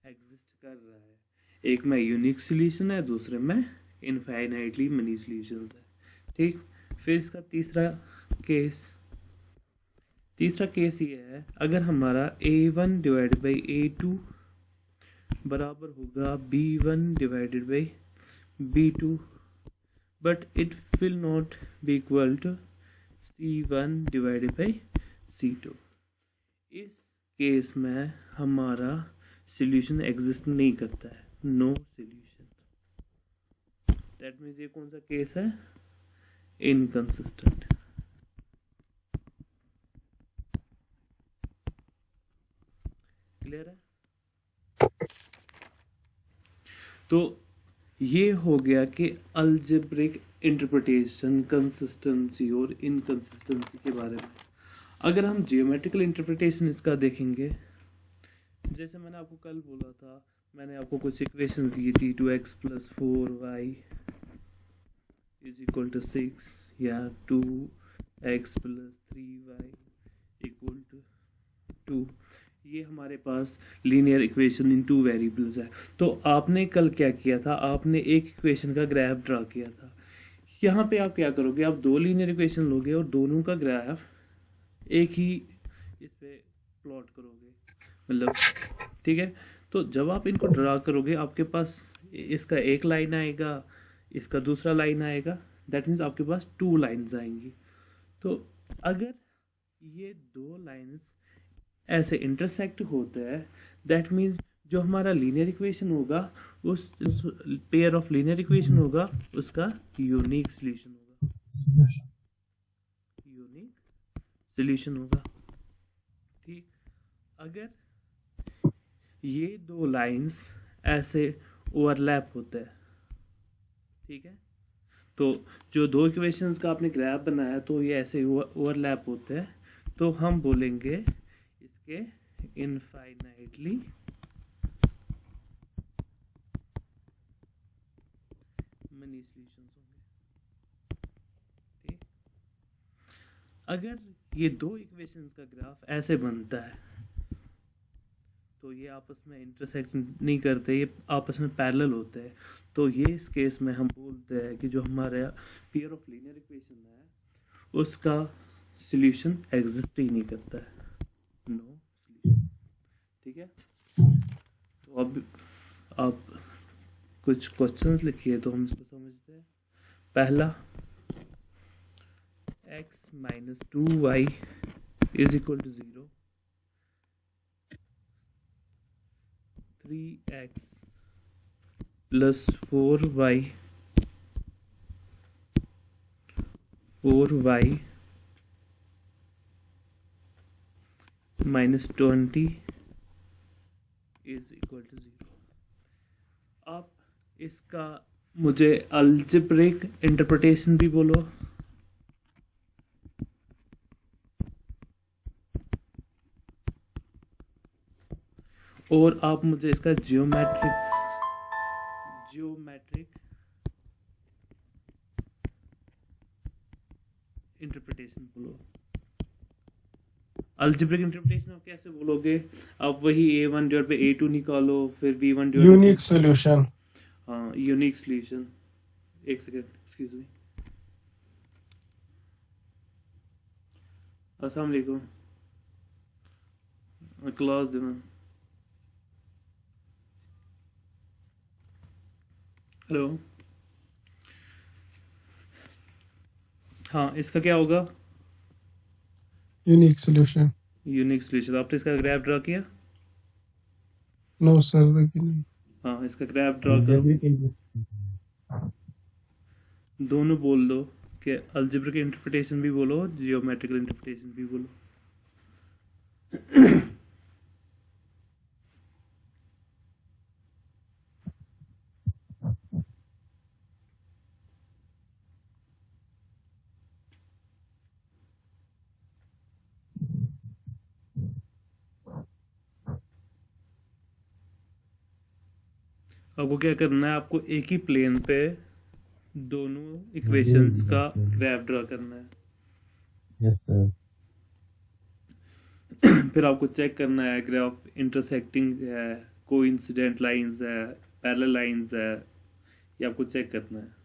एग्जिस्ट कर रहा है, एक में यूनिक सॉल्यूशन है, दूसरे में इनफाइनाइटली मनी सॉल्यूशंस है। ठीक, फिर इसका तीसरा केस ये है, अगर हमारा a1 डिवाइड बाई a2 बराबर होगा b1 divided by b2, but it will not be equal to c1 divided by c2। इस केस में हमारा सॉल्यूशन एग्जिस्ट नहीं करता है, नो सॉल्यूशन। दैट मीन्स ये कौन सा केस है, इनकंसिस्टेंट। क्लियर है? तो ये हो गया कि अलजेब्रिक इंटरप्रिटेशन कंसिस्टेंसी और इनकंसिस्टेंसी के बारे में। अगर हम जियोमेट्रिकल इंटरप्रिटेशन इसका देखेंगे, जैसे मैंने आपको कल बोला था, मैंने आपको कुछ इक्वेशन दी थी 2x + 4y = 6 या 2x + 3y = 2। ये हमारे पास लीनियर इक्वेशन इन 2 वेरिएबल्स है। तो आपने कल क्या किया था, आपने एक इक्वेशन का ग्राफ ड्रा किया था। यहाँ पे आप क्या करोगे, आप 2 लीनियर इक्वेशन लोगे और दोनों का ग्राफ एक ही इस पे प्लॉट करोगे, मतलब ठीक है। तो जब आप इनको ड्रा करोगे, आपके पास इसका एक लाइन आएगा, इसका दूसरा लाइन आएगा, दैट मीन्स आपके पास 2 लाइन्स आएंगी। तो अगर ये 2 लाइन्स ऐसे इंटरसेक्ट होते हैं, दैट मीन्स जो हमारा लीनियर इक्वेशन होगा, उस पेयर ऑफ लीनियर इक्वेशन होगा, उसका यूनिक सॉल्यूशन होगा, यूनिक सॉल्यूशन होगा। ठीक, अगर ये 2 लाइंस ऐसे ओवरलैप होते हैं, ठीक है, तो जो 2 इक्वेशंस का आपने ग्राफ बनाया, तो ये ऐसे ओवरलैप होते हैं, तो हम बोलेंगे इसके इनफाइनाइटली मनी सॉल्यूशंस होंगे। ठीक, अगर ये 2 इक्वेशंस का ग्राफ ऐसे बनता है, तो ये आपस में इंटरसेक्ट नहीं करते, ये आपस में पैरेलल होते हैं। तो ये इस केस में हम बोलते हैं कि जो हमारा पेयर ऑफ लीनियर इक्वेशन है, उसका सॉल्यूशन एग्जिस्ट ही नहीं करता है, नो सॉल्यूशन। ठीक है, तो अब आप कुछ क्वेश्चंस लिखिए तो हम इसको समझते हैं। पहला, x - 2y = 0, 3x + 4y - 20 = 0। आप इसका मुझे अलजेब्रिक इंटरप्रिटेशन भी बोलो, और आप मुझे इसका जियोमेट्रिक इंटरप्रिटेशन बोलो। अलजेब्रिक इंटरप्रिटेशन आप कैसे बोलोगे, आप वही a1/a2 निकालो, फिर b1 यूनिक सॉल्यूशन। हाँ, यूनिक सॉल्यूशन। एक सेकेंड, एक्सक्यूज मी। अस्सलाम वालेकुम, क्लास देना। हेलो, हाँ, इसका क्या होगा, यूनिक सॉल्यूशन। Unique solution. आपने इसका ग्राफ ड्रा किया? नो सर, नहीं। हाँ, इसका ग्राफ ड्रा करो, दोनों बोल दो कि अलजेब्रिक इंटरप्रिटेशन भी बोलो, जियोमेट्रिकल इंटरप्रिटेशन भी बोलो। आपको क्या करना है, आपको एक ही प्लेन पे दोनों इक्वेशंस का ग्राफ ड्रा करना है। Yes sir. फिर आपको चेक करना है ग्राफ इंटरसेक्टिंग है, कोइंसिडेंट लाइंस है, पैरेलल लाइंस है, ये आपको चेक करना है।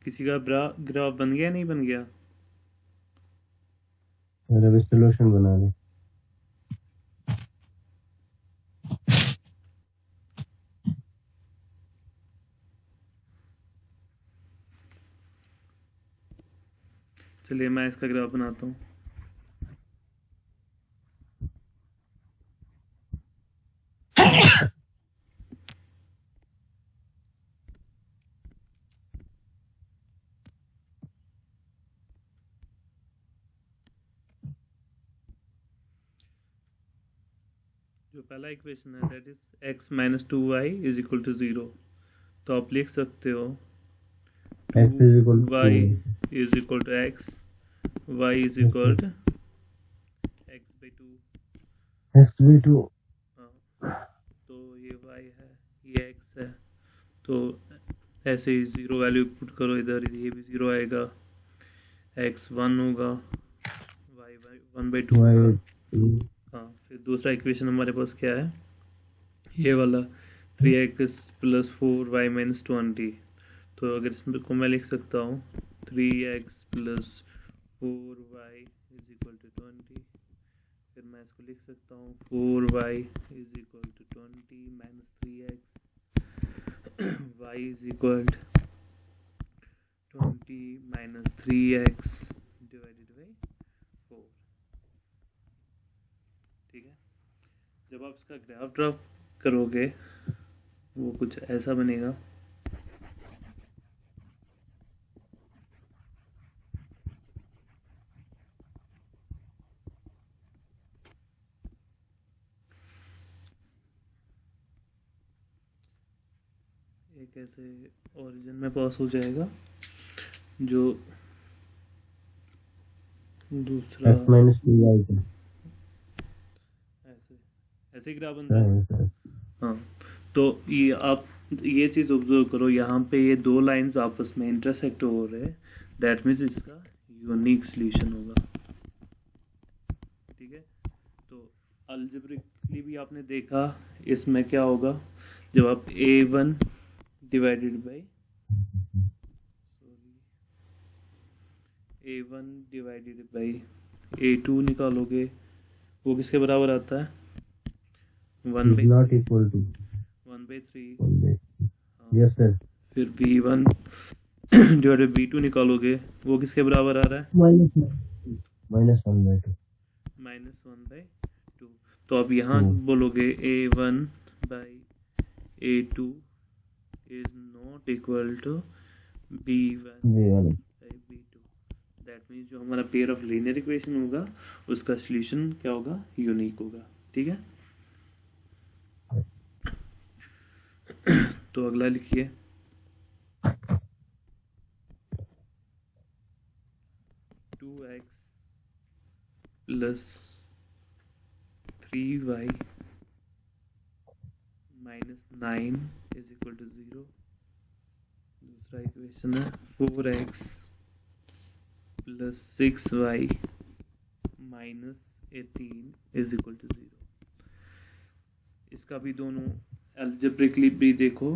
किसी का ग्राफ बन गया नहीं बन गया? और अभी सोल्यूशन बना रहे। चलिए मैं इसका ग्राफ बनाता हूँ। जो पहला इक्वेशन है that is x minus 2y is equal to 0। तो आप लिख सकते हो x is equal to y is equal to x, y is equal to x/2। x/2। हाँ, तो ये y है, ये x है। तो ऐसे ही 0 वैल्यू पुट करो इधर, ये भी 0 आएगा, x 1 होगा, y 1/2 होगा। हाँ, फिर दूसरा इक्वेशन हमारे पास क्या है, ये वाला 3x प्लस 4y माइनस 20। तो अगर इसमें को मैं लिख सकता हूँ 3x plus 4y is equal to 20। फिर मैं इसको लिख सकता हूँ 4y is equal to 20 minus 3x, y is equal 20 minus 3x divided by 4। ठीक है, जब आप इसका ग्राफ ड्रा करोगे वो कुछ ऐसा बनेगा। एक ऐसे ओरिजिन में पास हो जाएगा, जो दूसरा x minus 2y का ऐसे ऐसे ही ग्राफ बनता है। हाँ, तो ये आप ये चीज़ ऑब्जर्व करो, यहाँ पे ये दो लाइंस आपस में इंटरसेक्ट हो रहे हैं, दैट मीन्स इसका यूनिक सॉल्यूशन होगा। ठीक है, तो अलजेब्रिकली भी आपने देखा इसमें क्या होगा, जब आप a1 divided by a1 divided by a2 निकालोगे, वो किसके बराबर आता है, 1/3। not equal to 1/3। 1/3। yes sir। फिर b1 डिवाइडेड b2 निकालोगे, वो किसके बराबर आ रहा है, minus 1/2। माइनस 1/2। तो आप यहाँ बोलोगे a1 by a2 is not equal to b1 b1। By b2। That means जो हमारा पेयर ऑफ लीनियर इक्वेशन होगा उसका सॉल्यूशन क्या होगा, यूनिक होगा। ठीक है, तो अगला लिखिए, two x plus 3y minus 9 is equal to 0। दूसरा इक्वेशन है 4x plus 6y minus 18 is equal to 0। इसका भी दोनों अलजेब्रिकली भी देखो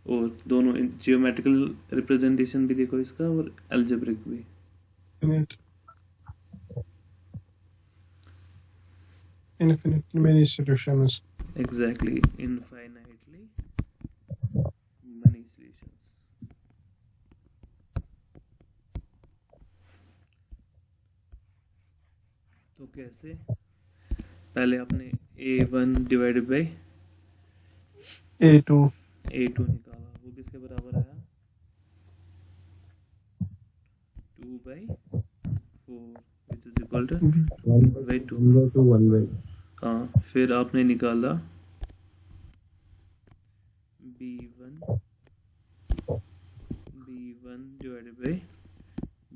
और दोनों जियोमेट्रिकल रिप्रेजेंटेशन भी देखो इसका, और अलजेब्रिक भी। Infinite many solutions। Exactly, infinitely many solutions। तो कैसे, पहले आपने a1 डिवाइडेड बाई a2 निकाला, वो किसके बराबर आया, 2/4 which is equal to 1/2। 1/2। हाँ, फिर आपने निकाला b1 डिवाइडेड बाई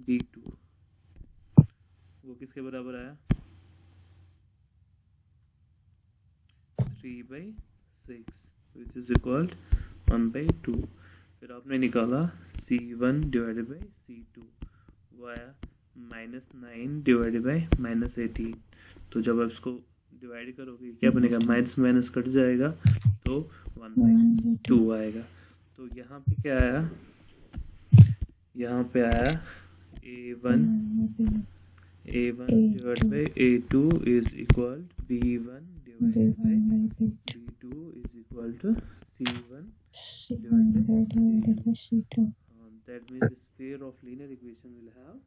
b2, वो किसके बराबर आया, 3/6 which is equal 1/2। फिर आपने निकाला c1 डिवाइडेड बाई c2, वो आया माइनस 9 डिवाइडेड बाई माइनस 18। तो जब आप इसको डिवाइड करोगे क्या बनेगा, माइनस माइनस कट जाएगा तो 1/2 आएगा। तो यहाँ पे क्या आया, यहाँ पे आया A1 divided by A2 is equal to B1 divided by B2 is equal to C1 divided by C2. That means the sphere of linear equation will have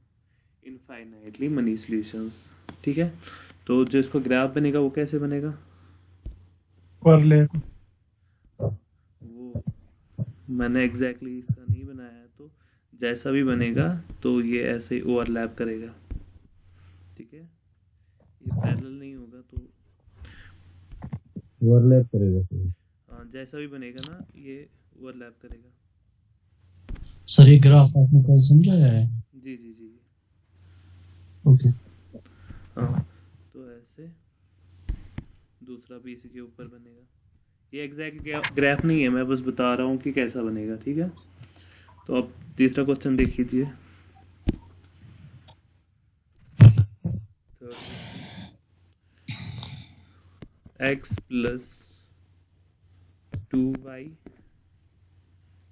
infinitely many solutions. ठीक है, तो जो इसका ग्राफ बनेगा वो कैसे बनेगा? Overlap वो मैंने एग्जैक्टली इसका नहीं बनाया है, तो जैसा भी बनेगा तो ये ऐसे ओवरलैप करेगा. ठीक है, ये पैरेलल नहीं होगा तो ओवरलैप करेगा सर. हाँ, जैसा भी बनेगा ना ये ओवरलैप करेगा. सर ये ग्राफ आपने कल समझाया है? जी जी जी. ओके. हाँ, तो ऐसे दूसरा भी इसी के ऊपर बनेगा. ये एग्जैक्ट ग्राफ नहीं है, मैं बस बता रहा हूँ कि कैसा बनेगा. ठीक है, तो अब तीसरा क्वेश्चन देख लीजिए. x plus 2y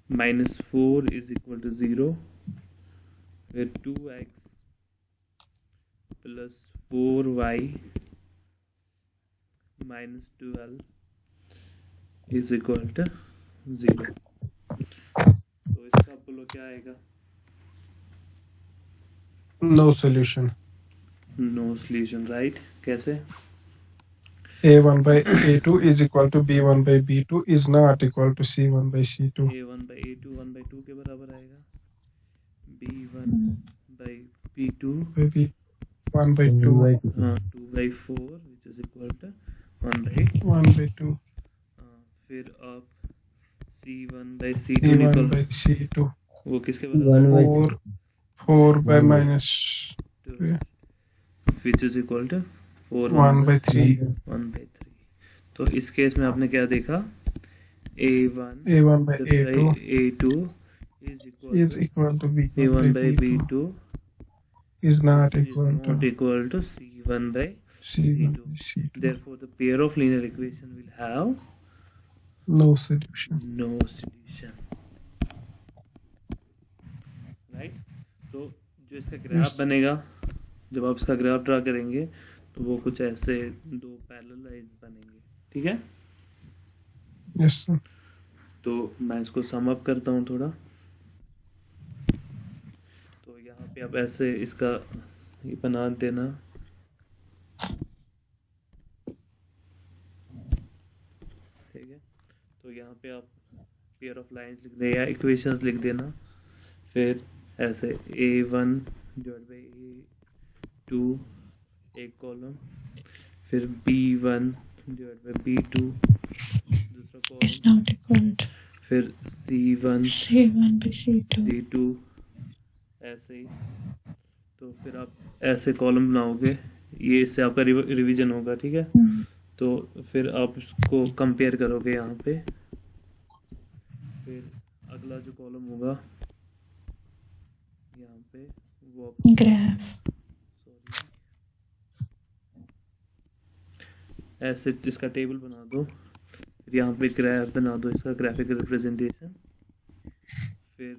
minus 4 is equal to 0, where 2x plus 4y minus 12 is equal to 0. तो इसका बोलो क्या आएगा? No solution. No solution, right. कैसे? A1 by A2 is equal to B1 by B2 is not equal to C1 by C2. A1 by A2 1 by 2 के बराबर आएगा. B1 by B2 by B1 by 2. हाँ 2 by 4 which is equal to 1 by 1 by 2. फिर आप C1 by C2 C1 निकालो. by C2. वो किसके बराबर है? 4 by minus 2 which is equal to 1 by 3. 1 by 3. तो इस केस में आपने क्या देखा? A1 by A2 A2 is equal to B1 by B2 B2 is not is equal not to equal to C1 by C1 by C2. C2. Therefore, the pair of linear equation will have No solution. no solution. Right? तो जो इसका graph Yes. बनेगा, जब आप इसका graph draw करेंगे तो वो कुछ ऐसे दो पैरेलल लाइंस बनेंगे. ठीक है, Yes, sir. तो मैं इसको सम अप करता हूँ थोड़ा. तो यहाँ पे आप ऐसे इसका ये बना देना. ठीक है, तो यहाँ पे आप पेयर ऑफ लाइंस लिख दें या इक्वेशंस लिख देना. फिर ऐसे A1 डिवाइड बाई A2 एक कॉलम, फिर B1 डिवाइड बाई B2 दूसरा कॉलम, फिर C1 C2 ऐसे ही. तो फिर आप ऐसे कॉलम बनाओगे, ये इससे आपका रिवीजन होगा. ठीक है, तो फिर आप इसको कंपेयर करोगे यहाँ पे. फिर अगला जो कॉलम होगा यहाँ पे वो ग्राफ ऐसे इसका टेबल बना दो. फिर यहाँ पे ग्राफ बना दो, इसका ग्राफिकल रिप्रेजेंटेशन. फिर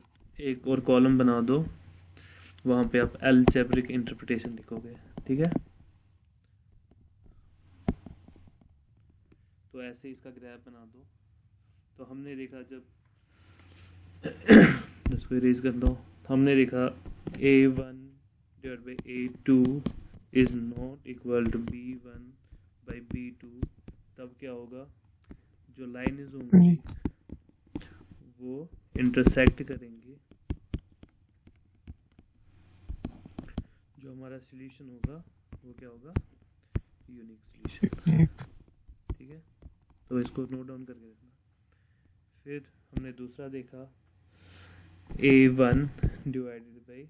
एक और कॉलम बना दो, वहाँ पे आप अलजेब्रिक इंटरप्रिटेशन लिखोगे. ठीक है, तो ऐसे इसका ग्राफ बना दो. तो हमने देखा जब इसको इरेज कर दो, हमने देखा A1 divide by A2 is not equal to B1 by B2. तब क्या होगा? जो लाइन्स होंगी वो इंटरसेक्ट करेंगी. जो हमारा सॉल्यूशन होगा वो क्या होगा? Unique solution. ठीक है, तो इसको नोट डाउन करके रखना. फिर हमने दूसरा देखा A1 divided by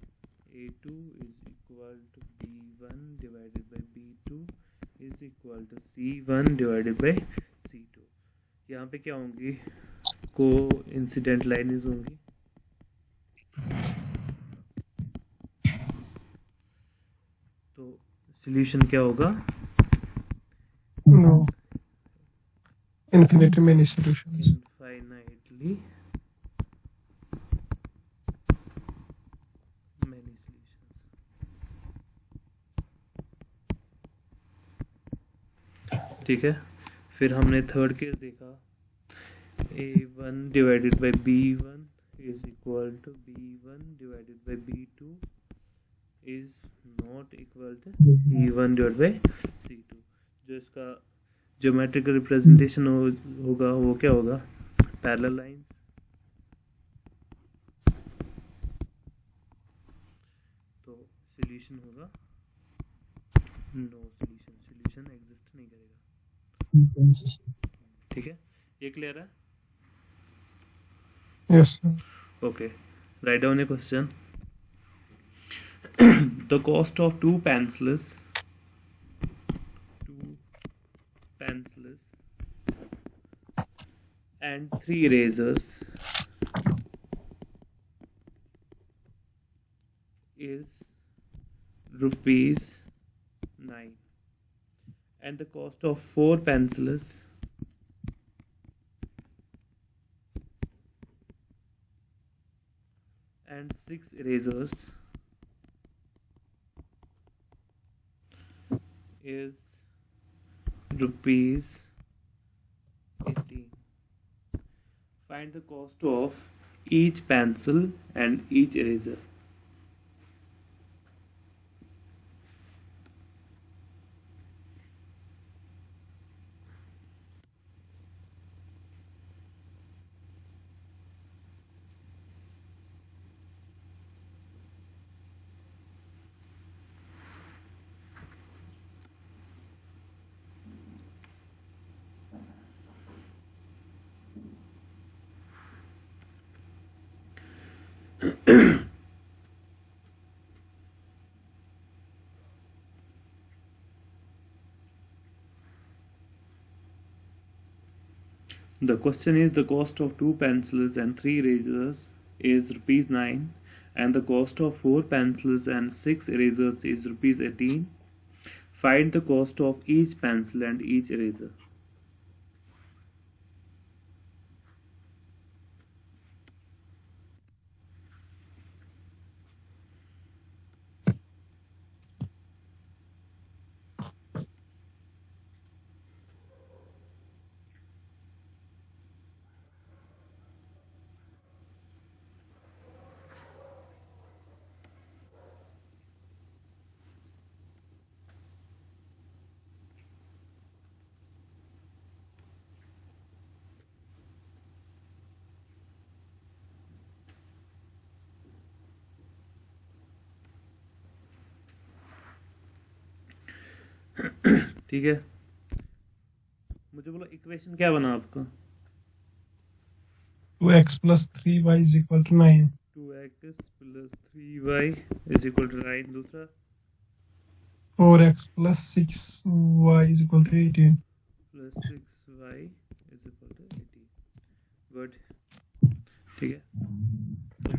A2 is equal to B1 divided by B2 is equal to C1 divided by C2. यहाँ पे क्या होंगी? को इंसिडेंट लाइन्स होंगी. तो सॉल्यूशन क्या होगा? No. Infinitely many solutions. Infinitely ठीक है, फिर हमने थर्ड केस देखा, A1 divided by B1 is equal to B1 divided by B2 is not equal to C1 divided by C2। जो इसका ज्योमेट्रिकल रिप्रेजेंटेशन होगा वो क्या होगा, पैरेलल लाइंस। तो सॉल्यूशन होगा नो सॉल्यूशन, सॉल्यूशन एग्जिस्ट नहीं करेगा। ठीक है, ये क्लियर है? Yes, sir. Okay, write down a question. The cost of two pencils and 3 erasers is ₹9, and the cost of 4 pencils and 6 erasers is ₹18. Find the cost of each pencil and each eraser. The question is, the cost of 2 pencils and 3 erasers is ₹9, and the cost of 4 pencils and 6 erasers is ₹18. Find the cost of each pencil and each eraser. ठीक है, मुझे बोलो equation क्या बना आपका? 2x plus 3y is equal to 9. 2x plus 3y is equal to 9. दूसरा 4x plus 6y is equal to 18. plus 6y is equal to 18. Good, ठीक है। तो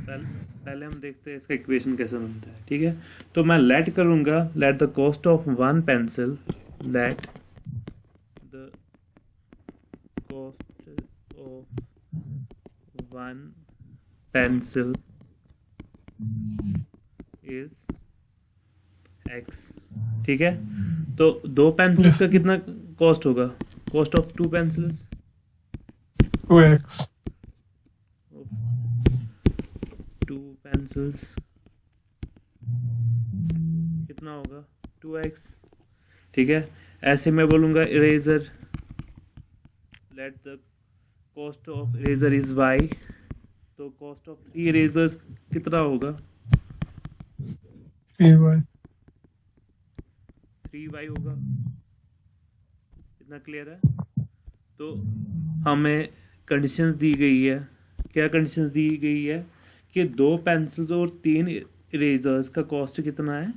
पहले हम देखते हैं इसका इक्वेशन कैसे बनता है। ठीक है, तो मैं लेट करूँगा, let the cost of one pencil, let the cost of one pencil is x। ठीक है, तो 2 पेंसिल्स का कितना कॉस्ट होगा? Cost of 2 pencils 2x. 2 pencils कितना होगा? 2x। ठीक है, ऐसे मैं बोलूँगा eraser, let the cost of eraser is y, तो कॉस्ट ऑफ 3 इरेजर्स कितना होगा? 3y. 3y होगा। इतना क्लियर है? तो हमें कंडीशंस दी गई है, क्या कंडीशंस दी गई है कि 2 पेंसिल्स और 3 इरेजर्स का कॉस्ट कितना है?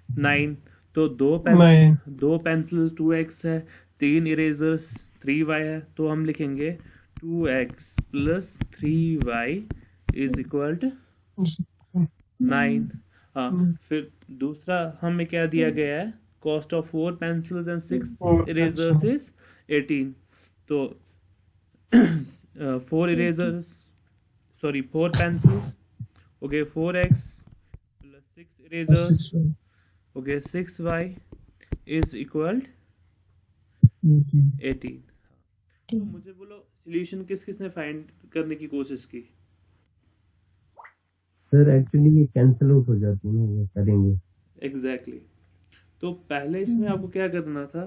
9। तो 2 पेंसिल्स 2x है, 3 इरेजर्स 3y है, तो हम लिखेंगे 2x plus 3y is equal to 9। हाँ, फिर दूसरा हमें क्या दिया गया है? Cost of 4 pencils and 6 erasers is 18। तो 4 pencils, okay, 4x plus 6 erasers, okay, 6y is equal 18। तो मुझे बोलो सॉल्यूशन किस किसने फाइंड करने की कोशिश की? सर एक्चुअली ये कैंसिल आउट हो जाती है ना, ये करेंगे। एग्जैक्टली तो पहले इसमें आपको क्या करना था?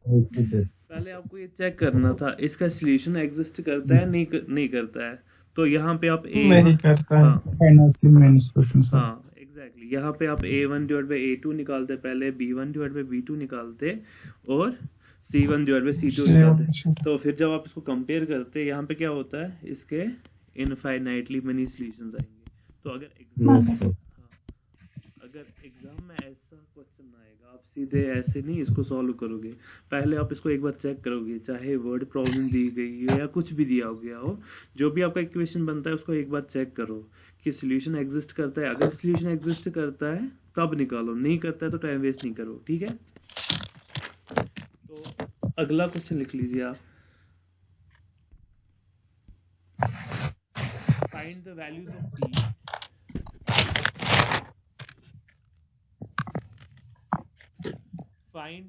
Okay sir. पहले आपको ये चेक करना था इसका सॉल्यूशन एग्जिस्ट करता है नहीं करता है। तो यहाँ पे आप नहीं करता है। हाँ फाइनली मेन सॉल्यूशन सर। हाँ एग्जैक्टली यहाँ पे आप a1 डिवाइड बाई a2 निकालते, पहले b1 डिवाइड बाई b2 निकालते और c1 डिवाइड बाई c2 निकालते। तो फिर जब आप इसको कंपेयर करते यहाँ पे क्या होता है, इसके इनफाइनाइटली मेनी सॉल्यूशंस आएंगे। तो अगर एग्जाम में ऐसा क्वेश्चन आएगा आप सीधे ऐसे नहीं इसको सॉल्व करोगे, पहले आप इसको एक बार चेक करोगे, चाहे वर्ड प्रॉब्लम दी गई है या कुछ भी दिया हो गया हो, जो भी आपका इक्वेशन बनता है उसको एक बार चेक करो कि सॉल्यूशन एग्जिस्ट करता है। अगर सॉल्यूशन एग्जिस्ट करता है तब निकालो, नहीं करता है तो टाइम वेस्ट नहीं करो, ठीक है। तो अगला क्वेश्चन लिख लीजिए आप। Find the values of p find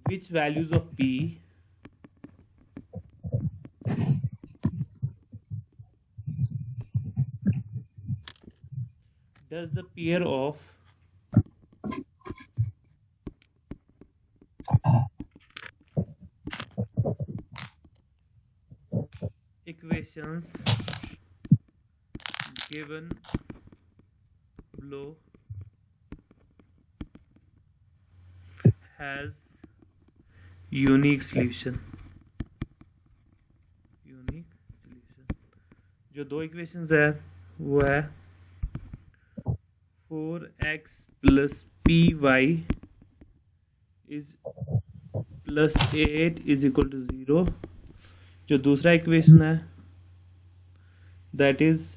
which values of p does the pair of equations given below has unique solution। जो दो इक्वेशंस है वो है 4x plus p y is plus 8 is equal to 0। जो दूसरा इक्वेशन है that is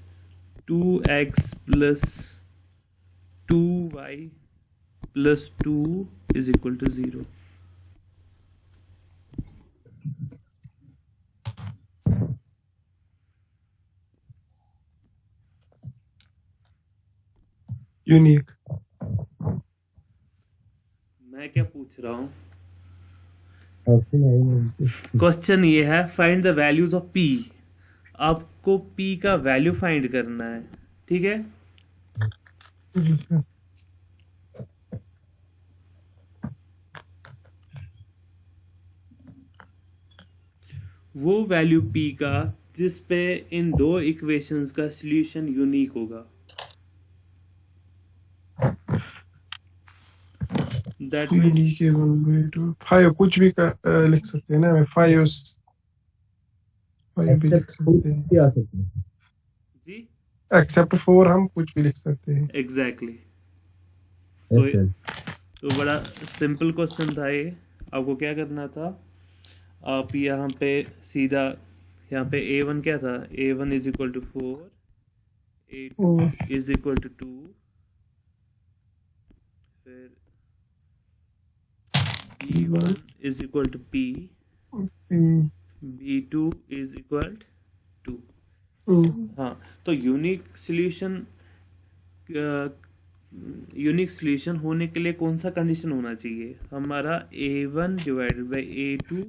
2x plus 2y plus 2 is equal to 0। Unique. मैं क्या पूछ रहा हूँ, क्वेश्चन ये है find the values of p। आपको p का वैल्यू फाइंड करना है, ठीक है। वो वैल्यू p का जिस पे इन दो इक्वेशंस का सॉल्यूशन यूनिक होगा। दैट यूनिक है 1/2 5 कुछ भी लिख सकते हैं ना, 5 भी लिख सकते हैं जी, एक्सेप्ट 4 हम कुछ भी लिख सकते हैं। एग्जैक्टली तो बड़ा सिंपल क्वेश्चन था ये। आपको क्या करना था, आप यहाँ पे सीधा यहाँ पे a1 क्या था, a1 is equal to 4, a2 is equal to 2, फिर b1 is equal to p, b2 is equal to. हाँ तो यूनिक सॉल्यूशन होने के लिए कौन सा कंडीशन होना चाहिए हमारा, a1 divided by a2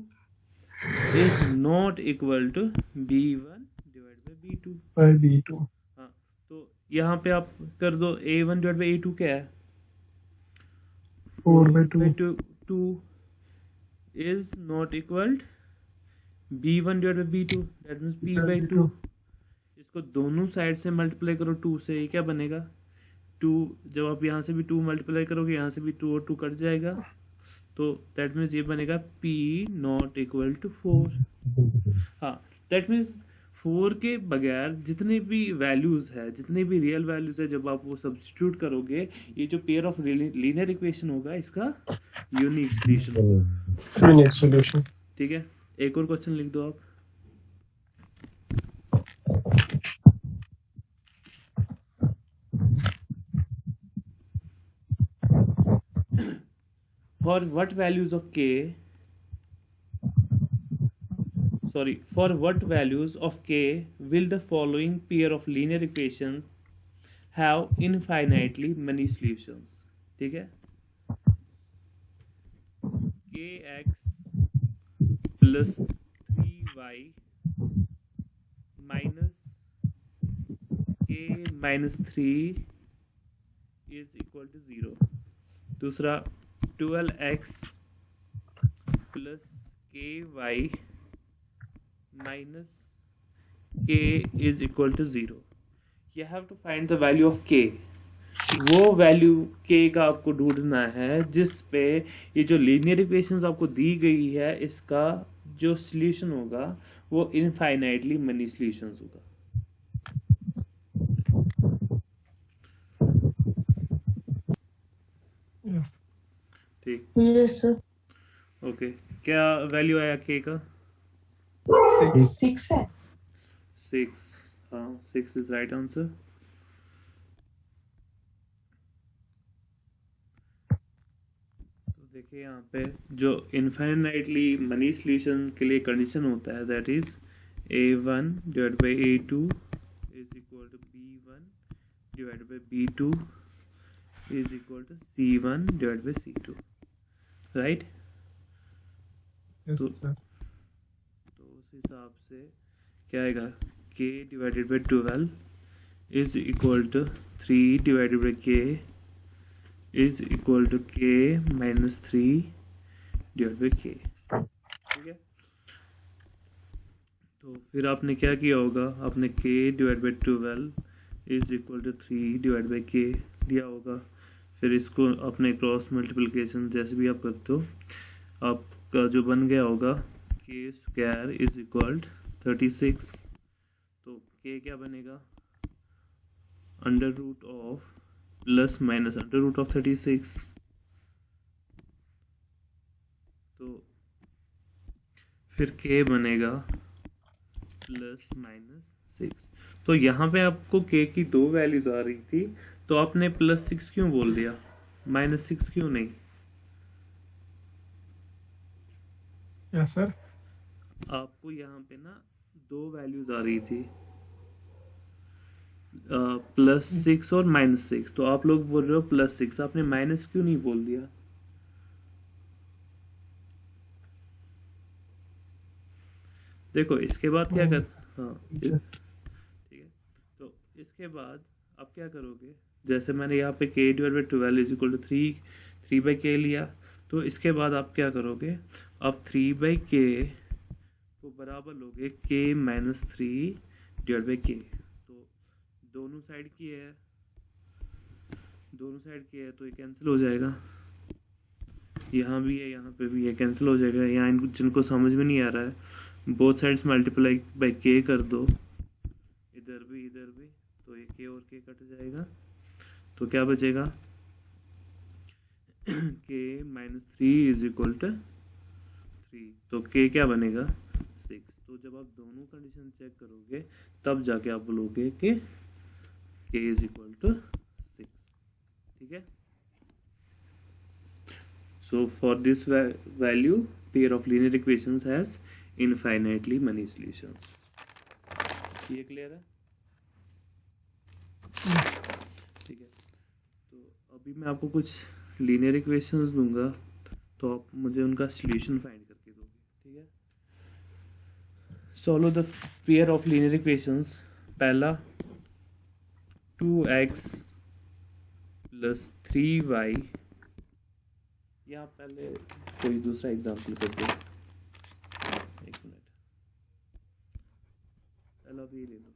is not equal to b1 divided by b2। हाँ तो यहाँ पे आप कर दो a1 डिवाइड बाई a2 क्या है, 4/2 is not equal b1 divide by b2 that means p/2। इसको दोनों साइड से मल्टीप्लाई करो 2 से, ये क्या बनेगा 2। जब आप यहाँ से भी 2 मल्टीप्लाई करोगे यहाँ से भी 2 और 2 कट जाएगा, तो दैट मीन्स ये बनेगा p नॉट इक्वल टू 4। हाँ दैट मीन्स 4 के बगैर जितने भी वैल्यूज है, जितने भी रियल वैल्यूज है, जब आप वो सब्स्टिट्यूट करोगे ये जो पेयर ऑफ लीनियर इक्वेशन होगा इसका यूनिक सॉल्यूशन। ठीक है, एक और क्वेश्चन लिख दो आप। For what values of k, for what values of k will the following pair of linear equations have infinitely many solutions? ठीक है, kx plus 3y minus k minus 3 is equal to 0। दूसरा 12x plus ky minus k is equal to 0। You have to find the value of k। वो value k का आपको ढूंढना है जिस पे ये जो लीनियर इक्वेशंस आपको दी गई है इसका जो सॉल्यूशन होगा वो इनफाइनाइटली मनी सॉल्यूशंस होगा। Yes. ठीक, यस सर। ओके। क्या वैल्यू आया k का? 6 है। 6। हाँ, 6 इज राइट आंसर। तो देखिए यहाँ पे जो इनफाइनाइटली मनी सॉल्यूशन के लिए कंडीशन होता है that is a1 divide by a2 is equal to b1 divide by b2 is equal to c1 divide by c2, right? Yes, तो sir. तो उस हिसाब से क्या आएगा? k divided by 12 is equal to 3 divided by k is equal to k minus 3 divide by k। ठीक है, तो फिर आपने क्या किया होगा? आपने k divide by 12 is equal to 3 divide by k लिया होगा। फिर इसको अपने क्रॉस मल्टीप्लिकेशन जैसे भी आप करते हो आपका जो बन गया होगा k स्क्वायर इज इक्वल 36। तो k क्या बनेगा? Under root of plus minus under root of 36। तो फिर k बनेगा प्लस माइनस 6। तो यहाँ पे आपको k की दो वैल्यूज आ रही थी तो आपने प्लस 6 क्यों बोल दिया, माइनस 6 क्यों नहीं? Yes, sir. आपको यहाँ पे ना दो वैल्यूज आ रही थी, प्लस 6 और माइनस 6। तो आप लोग बोल रहे हो प्लस 6, आपने माइनस क्यों नहीं बोल दिया? देखो इसके बाद क्या कर, हाँ ठीक है। तो इसके बाद आप क्या करोगे? जैसे मैंने यहाँ पे k divide by 12 is equal to 3 by k लिया, तो इसके बाद आप क्या करोगे? आप 3 बाई k को बराबर लोगे k minus 3 divide by k। तो दोनों साइड की है, तो ये कैंसिल हो जाएगा। यहाँ भी है, यहाँ पे भी है, कैंसिल हो जाएगा। यहाँ इनको जिनको समझ में नहीं आ रहा है both sides multiply by k कर दो, इधर भी तो ये k और k कट जाएगा। तो क्या बचेगा? k minus 3 is equal to 3। तो k क्या बनेगा? 6। तो जब आप दोनों कंडीशन चेक करोगे तब जाके आप बोलोगे कि k इज इक्वल टू 6। ठीक है, so for this value pair of linear equations has infinitely money solutions. ये क्लियर है? ठीक है, तो अभी मैं आपको कुछ लीनियर इक्वेशंस दूंगा तो आप मुझे उनका सॉल्यूशन फाइंड करके दोगे। ठीक है, solve the pair of linear equations. पहला 2x प्लस 3y, यहाँ पहले कोई दूसरा एग्जाम्पल कर दो। एक मिनट, पहला भी ले लो।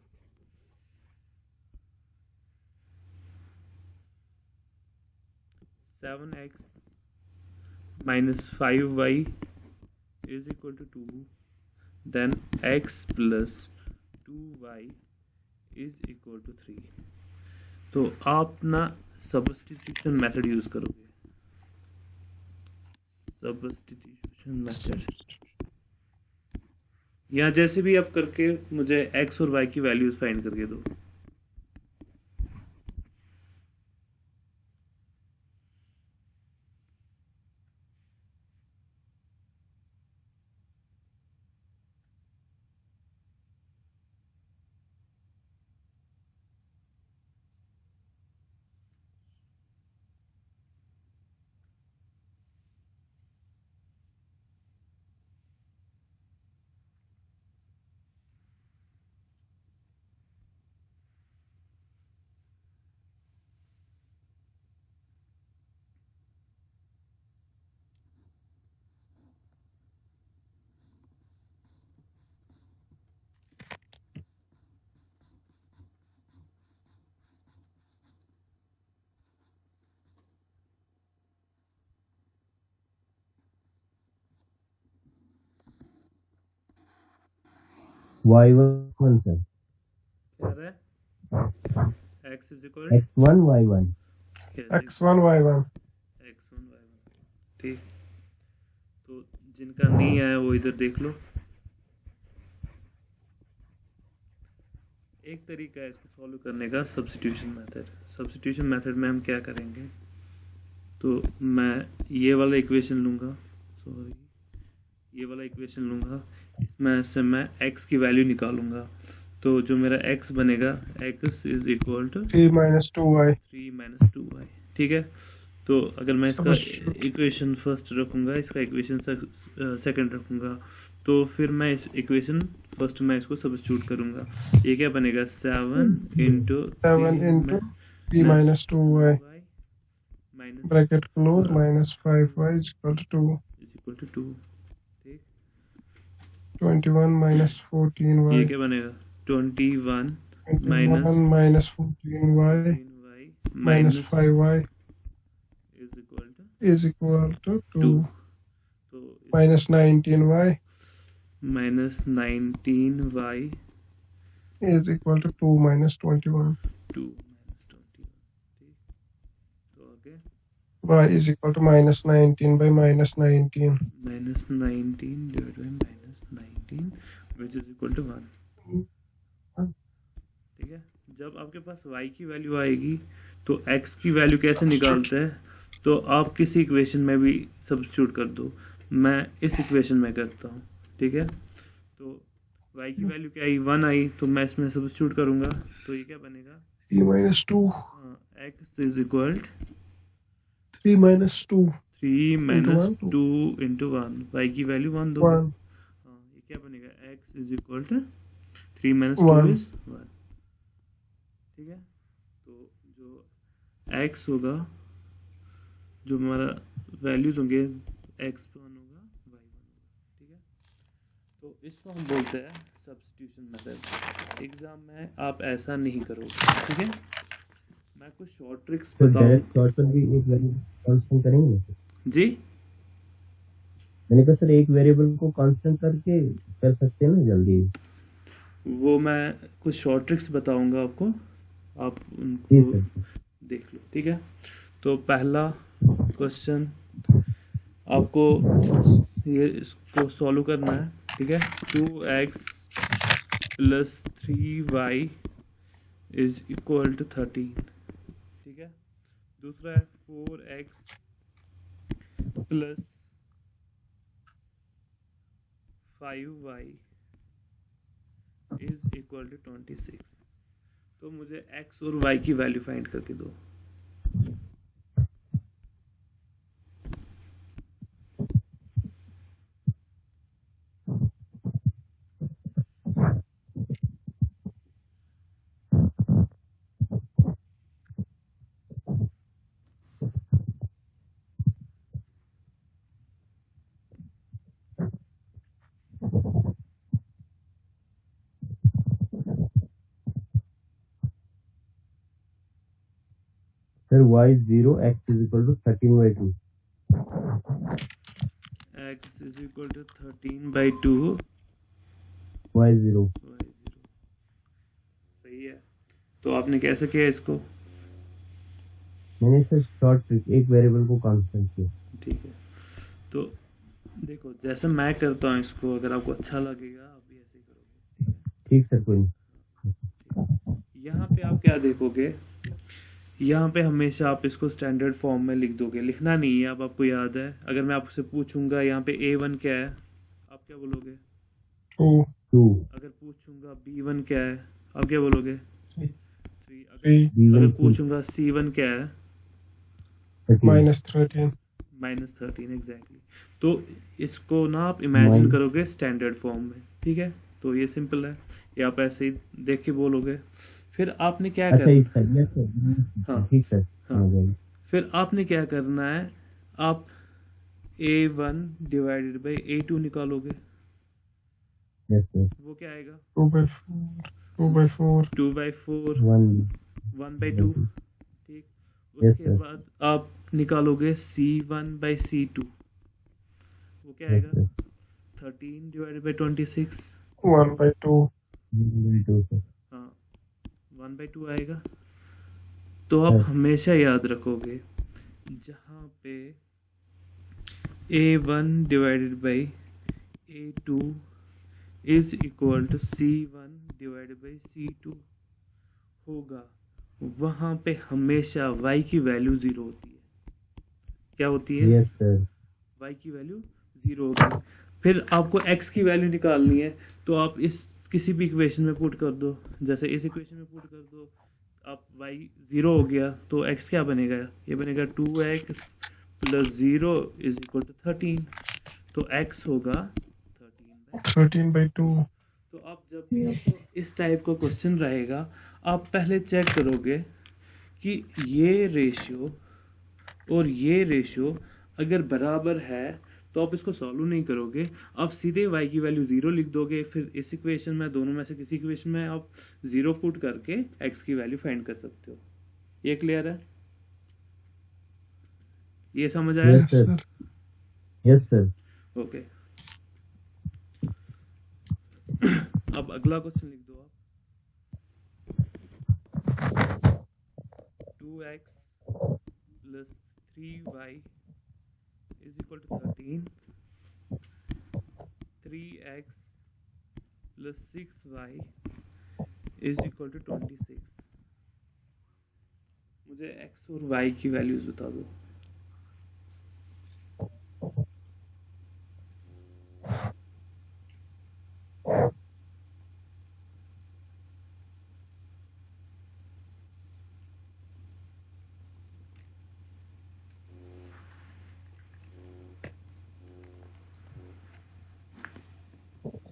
7x minus 5y is equal to 2, then x plus 2y is equal to 3। तो आप ना सब्स्टिट्यूशन मेथड यूज करोगे, सब्स्टिट्यूशन मेथड। यहाँ जैसे भी आप करके मुझे x और y की वैल्यूज फाइंड करके दो। y1 सर, क्या रहा है? x is equal x1 y1। x1 y1। x1 y1। ठीक, तो जिनका नहीं आया वो इधर देख लो। एक तरीका है इसको सॉल्व करने का, सब्स्टिट्यूशन मेथड। सब्स्टिट्यूशन मेथड में हम क्या करेंगे, तो मैं ये वाला इक्वेशन लूँगा, सॉरी ये वाला इक्वेशन लूँगा, इसमें से मैं x की वैल्यू निकालूंगा। तो जो मेरा x बनेगा, x is equal to 3 minus 2y। 3 minus 2y। ठीक है, तो अगर मैं इसका Substitute। इक्वेशन फर्स्ट रखूँगा, इसका इक्वेशन सेकंड रखूँगा, तो फिर मैं इस इक्वेशन फर्स्ट में इसको सब्स्टिट्यूट करूँगा। ये क्या बनेगा, 7 into 7 into 3 minus 2y minus bracket close minus 5y is equal to 2। Is equal to 2। ठीक, 21 minus 14y। ये क्या बनेगा, 21 21 minus 14y y minus 5y is equal to is equal to 2। 2। तो Minus 19y minus 19y is equal to 2 minus 21। 2 minus 21। ठीक, तो आगे y is equal to minus 19 by minus 19। Minus 19 divide by minus 19 which is equal to 1। ठीक है, जब आपके पास y की value आएगी तो x की वैल्यू कैसे निकालते हैं, तो आप किसी इक्वेशन में भी सब्स्टिट्यूट कर दो। मैं इस इक्वेशन में करता हूँ। ठीक है, तो y की वैल्यू क्या आई, 1 आई, तो मैं इसमें सब्स्टिट्यूट करूँगा, तो ये क्या बनेगा, 3 minus 2। x is equal 3 minus 2 3 minus one, 2 into 1। y की वैल्यू 1 दो। 1। ये क्या बनेगा, x is equal to 3 minus 1। 2 is 1। ठीक है, तो जो x होगा, जो हमारा वैल्यूज होंगे, x1 होगा, y1 होगा। ठीक है, तो इसको हम बोलते हैं सब्स्टिट्यूशन मेथड। एग्जाम में आप ऐसा नहीं करोगे। ठीक है, मैं कुछ शॉर्ट ट्रिक्स तो बताऊँ। डायरेक्ट शॉर्ट पर भी एक वेरिएबल कांस्टेंट करेंगे ना? जी, मैंने कहा सर एक वेरिएबल को कांस्टेंट करके कर सकते हैं ना जल्दी। वो मैं कुछ शॉर्ट ट्रिक्स बताऊंगा आपको, आप जी उनको सर। देख लो। ठीक है, तो पहला क्वेश्चन आपको ये इसको सॉल्व करना है। ठीक है, 2x plus 3y is equal to 13। ठीक है, दूसरा है 4x plus 5y is equal to 26। तो मुझे x और y की वैल्यू फाइंड करके दो। Sir y 0 x is equal to 13/2। x is equal to 13/2 y 0। y 0। सही है, तो आपने कैसे किया इसको? मैंने सर शॉर्ट ट्रिक एक वेरिएबल को कांस्टेंट किया। ठीक है, तो देखो जैसे मैं करता हूँ इसको, अगर आपको अच्छा लगेगा आप भी ऐसे ही करोगे। ठीक सर, कोई नहीं। यहाँ पे आप क्या देखोगे, यहाँ पे हमेशा आप इसको स्टैंडर्ड फॉर्म में लिख दोगे, लिखना नहीं है। अब आपको याद है, अगर मैं आपसे पूछूंगा यहाँ पे a1 क्या है, आप क्या बोलोगे? 2। अगर पूछूंगा b1 क्या है, आप क्या बोलोगे? 3। 3 अगर पूछूंगा c1 क्या है, minus 13। माइनस 13। एग्जैक्टली, तो इसको ना आप इमेजिन Minus- करोगे स्टैंडर्ड फॉर्म में। ठीक है, तो ये सिंपल है, ये आप ऐसे ही देख के बोलोगे। फिर आपने क्या अच्छा करना, इस सर, यस सर। हाँ। ठीक सर, हाँ। समझ गए। फिर आपने क्या करना है, आप a1 डिवाइडेड बाई a2 निकालोगे। Yes sir. वो क्या आएगा, 2/4। 2/4। 2/4 1 1/2। ठीक, Yes, उसके sir. बाद आप निकालोगे c1/c2। वो क्या यस आएगा, सर। 13 divided by 26। 1/2. 1/2 सर। हाँ 1/2 आएगा। तो आप हमेशा याद रखोगे जहाँ पे A1 divided by A2 is equal to C1 divided by C2 होगा, वहाँ पे हमेशा y की वैल्यू 0 होती है। क्या होती है? Yes sir. y की वैल्यू 0 होगी। फिर आपको x की वैल्यू निकालनी है, तो आप इस किसी भी इक्वेशन में पुट कर दो। जैसे इस इक्वेशन में पुट कर दो, आप y 0 हो गया तो x क्या बनेगा? ये बनेगा 2x plus 0 is equal to 13। तो x होगा 13/2. तो आप जब भी आपको इस टाइप का क्वेश्चन रहेगा, आप पहले चेक करोगे कि ये रेशियो और ये रेशियो अगर बराबर है तो आप इसको सॉल्व नहीं करोगे, आप सीधे y की वैल्यू 0 लिख दोगे। फिर इस इक्वेशन में, दोनों में से किसी इक्वेशन में आप 0 पुट करके x की वैल्यू फाइंड कर सकते हो। ये क्लियर है? ये समझ आया? Yes sir. Yes sir. Okay. अब अगला क्वेश्चन लिख दो आप। 2x plus 3y is equal to 13. 3x plus 6y is equal to 26. मुझे x और y की वैल्यूज बता दो।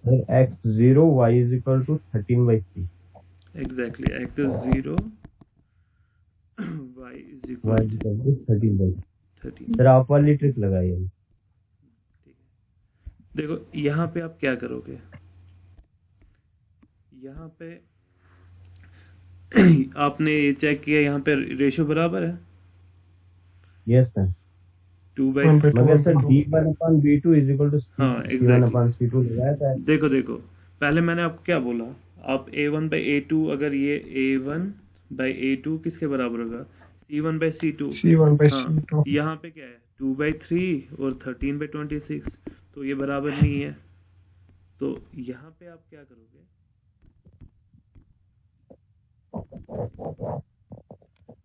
Sir x 0 y is equal to 13/3. Exactly, x is 0, y is y equal is to equal to 13/3. 13। Sir आप वाली trick लगाइए। ठीक है, देखो यहाँ पे आप क्या करोगे। यहाँ पे आपने ये चेक किया, यहाँ पे रेशियो बराबर है यस सर। 2/, मगर sir b1/b2 is equal to हाँ, c1/c2 लगाया था। देखो पहले मैंने आपको क्या बोला, आप a1/a2, अगर ये a1/a2 किसके बराबर होगा? c1/c2। C1/C2. हाँ, यहाँ पे क्या है? 2/3 और 13/26, तो ये बराबर नहीं है। तो यहाँ पे आप क्या करोगे?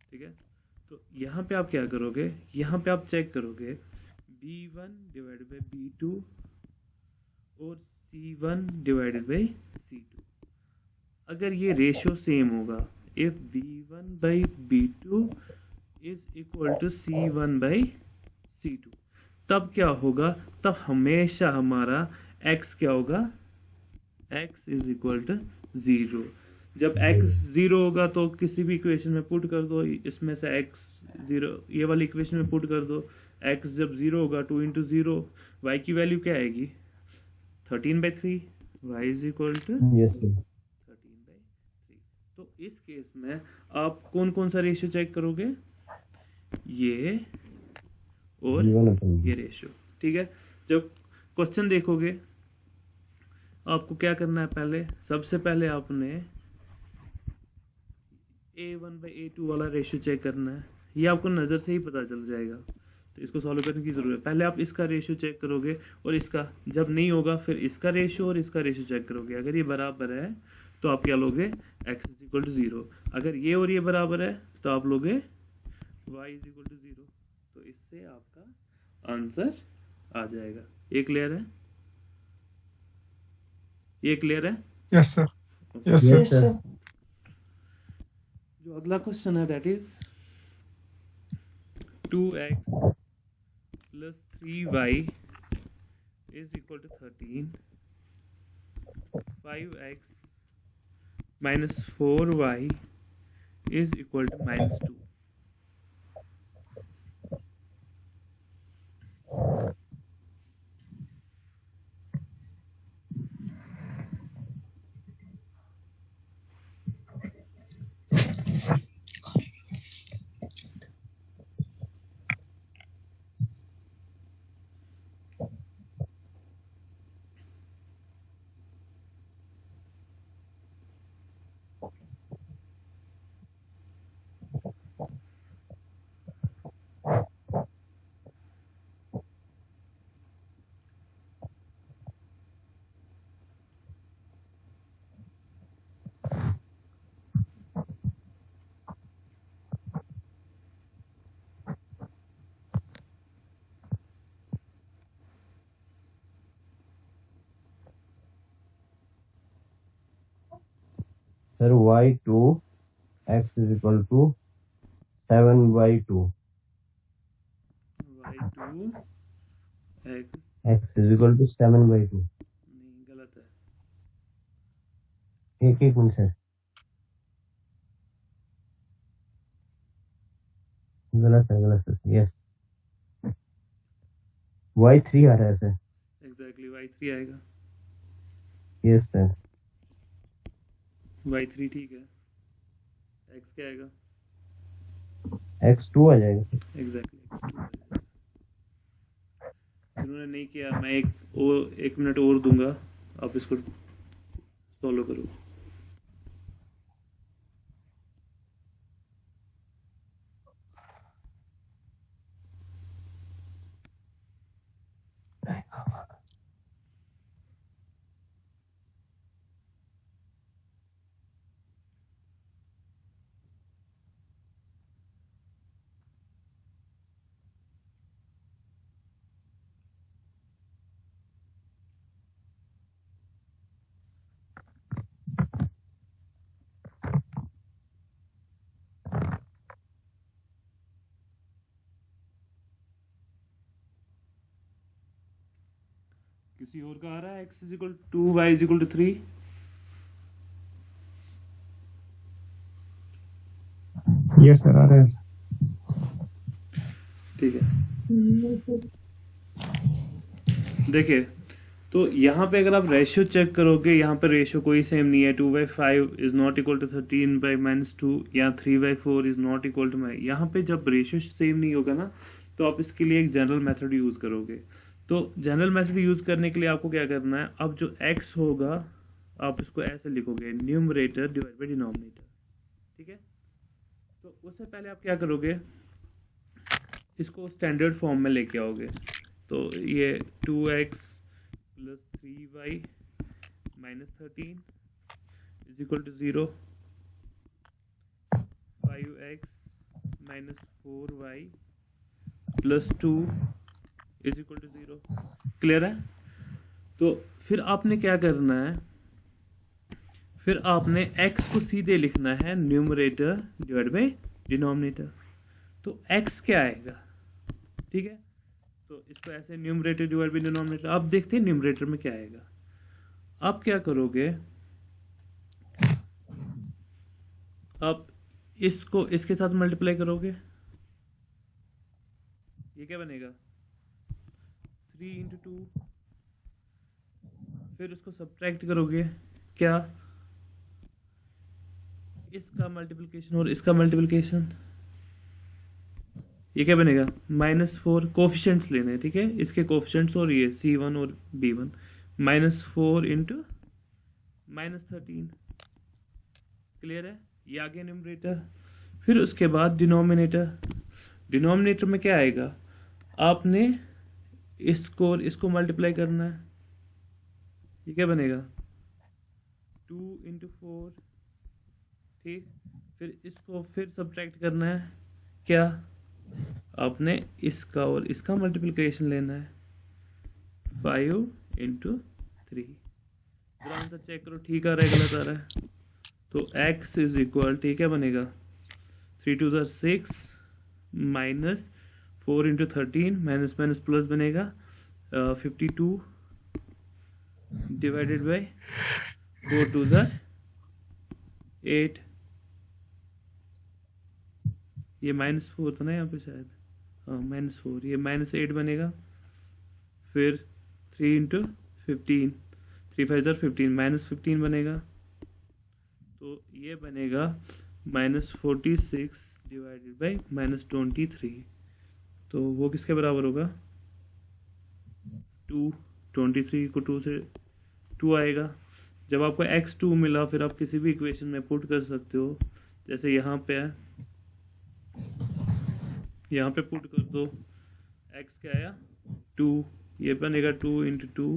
ठीक है, तो यहाँ पे आप क्या करोगे? यहाँ पे आप चेक करोगे b1 डिवाइडेड बाई b2 और c1 डिवाइडेड बाई c2। अगर ये रेशियो सेम होगा, if b1/b2 is equal to c1/c2, तब क्या होगा? तब हमेशा हमारा x क्या होगा? x is equal to 0। जब x 0 होगा तो किसी भी इक्वेशन में पुट कर दो, इसमें से x 0 ये वाली इक्वेशन में पुट कर दो। x जब 0 होगा, 2 इंटू 0, y की वैल्यू क्या आएगी? 13/3। y is equal to yes sir. 13/3। तो इस केस में आप कौन कौन सा रेशियो चेक करोगे? ये और ये रेशियो। ठीक है, जब क्वेश्चन देखोगे आपको क्या करना है? पहले सबसे पहले आपने a1/a2 वाला रेशियो चेक करना है। ये आपको नज़र से ही पता चल जाएगा, तो इसको सॉल्व करने की ज़रूरत है। पहले आप इसका रेशियो चेक करोगे और इसका, जब नहीं होगा फिर इसका रेशियो और इसका रेशियो चेक करोगे। अगर ये बराबर है तो आप क्या लोगे? x is equal to 0। अगर ये और ये बराबर है तो आप लोगे y इज इक्वल टू 0। तो इससे आपका आंसर आ जाएगा। ये क्लियर है? ये क्लियर है? Yes sir. Yes sir. Yes, sir. जो अगला क्वेश्चन है that is 2x plus 3y is equal to 13, 5x minus 4y is equal to -2। Sir y2 x is equal to 7/2 y2 x x is equal to 7/2 नहीं, गलत है। एक minute sir, गलत है sir. Yes y3 आ रहा है sir. Exactly y3 आएगा। Yes sir. y3 ठीक है। x क्या आएगा? x2 आ जाएगा। Exactly x2। जिन्होंने नहीं किया मैं एक मिनट और दूंगा, आप इसको सॉल्व करो। किसी और का आ रहा है x is equal to 2 y is equal to 3? Yes sir, आ रहा है। ठीक है, देखिए तो यहाँ पे अगर आप रेशियो चेक करोगे, यहाँ पे रेशियो कोई सेम नहीं है। 2/5 इज नॉट इक्वल टू 13/-2 या 3/4 इज नॉट इक्वल टू। यहाँ पे जब रेशियो सेम नहीं होगा ना, तो आप इसके लिए एक जनरल मेथड यूज करोगे। तो जनरल मेथड यूज करने के लिए आपको क्या करना है, अब जो x होगा आप इसको ऐसे लिखोगे, न्यूमरेटर डिवाइड बाई डिनोमिनेटर। ठीक है, तो उससे पहले आप क्या करोगे, इसको स्टैंडर्ड फॉर्म में लेके आओगे। तो ये 2x plus 3y minus 13 is equal to 0, 5x minus 4y plus 2 is equal to 0। Clear है? तो फिर आपने क्या करना है, फिर आपने x को सीधे लिखना है न्यूमरेटर डिवाइड बाई डिनोमिनेटर। तो x क्या आएगा? ठीक है, तो इसको ऐसे न्यूमरेटर डिवाइड बाई डिनोमिनेटर। अब देखते हैं न्यूमरेटर में क्या आएगा। आप क्या करोगे, आप इसको इसके साथ मल्टीप्लाई करोगे, ये क्या बनेगा 3 × 2। फिर उसको सब्ट्रैक्ट करोगे, क्या इसका मल्टीप्लिकेशन और इसका मल्टीप्लिकेशन, ये क्या बनेगा -4। कोफिशिएंट्स लेने हैं, ठीक है, इसके कोफिशिएंट्स और ये C1 और B1। -4 × -13। क्लियर है? ये आगे न्यूमरेटर। फिर उसके बाद डिनोमिनेटर। डिनोमिनेटर में क्या आएगा, आपने इसको और इसको मल्टीप्लाई करना है। ये क्या बनेगा 2 × 4। ठीक, फिर इसको फिर सब्ट्रैक्ट करना है, क्या आपने इसका और इसका मल्टीप्लिकेशन लेना है, 5 × 3। जरा आंसर चेक करो, ठीक आ रहा है गलत आ रहा है। तो x इज इक्वल, ठीक है, बनेगा 3 × 2 = 6 माइनस 4 × 13 माइनस माइनस प्लस बनेगा 52 डिवाइडेड बाई 4 × 2 = 8। ये -4 था ना यहाँ पे शायद, हाँ -4, ये -8 बनेगा। फिर 3 × 15, 3 × 5 = 15, -15 बनेगा। तो ये बनेगा -46 डिवाइडेड बाई -23। तो वो किसके बराबर होगा 2। 23 को 2 से 2 आएगा। जब आपको x2 मिला, फिर आप किसी भी इक्वेशन में पुट कर सकते हो। जैसे यहाँ पे है, यहाँ पे पुट कर दो, x क्या आया 2, ये बनेगा 2 × 2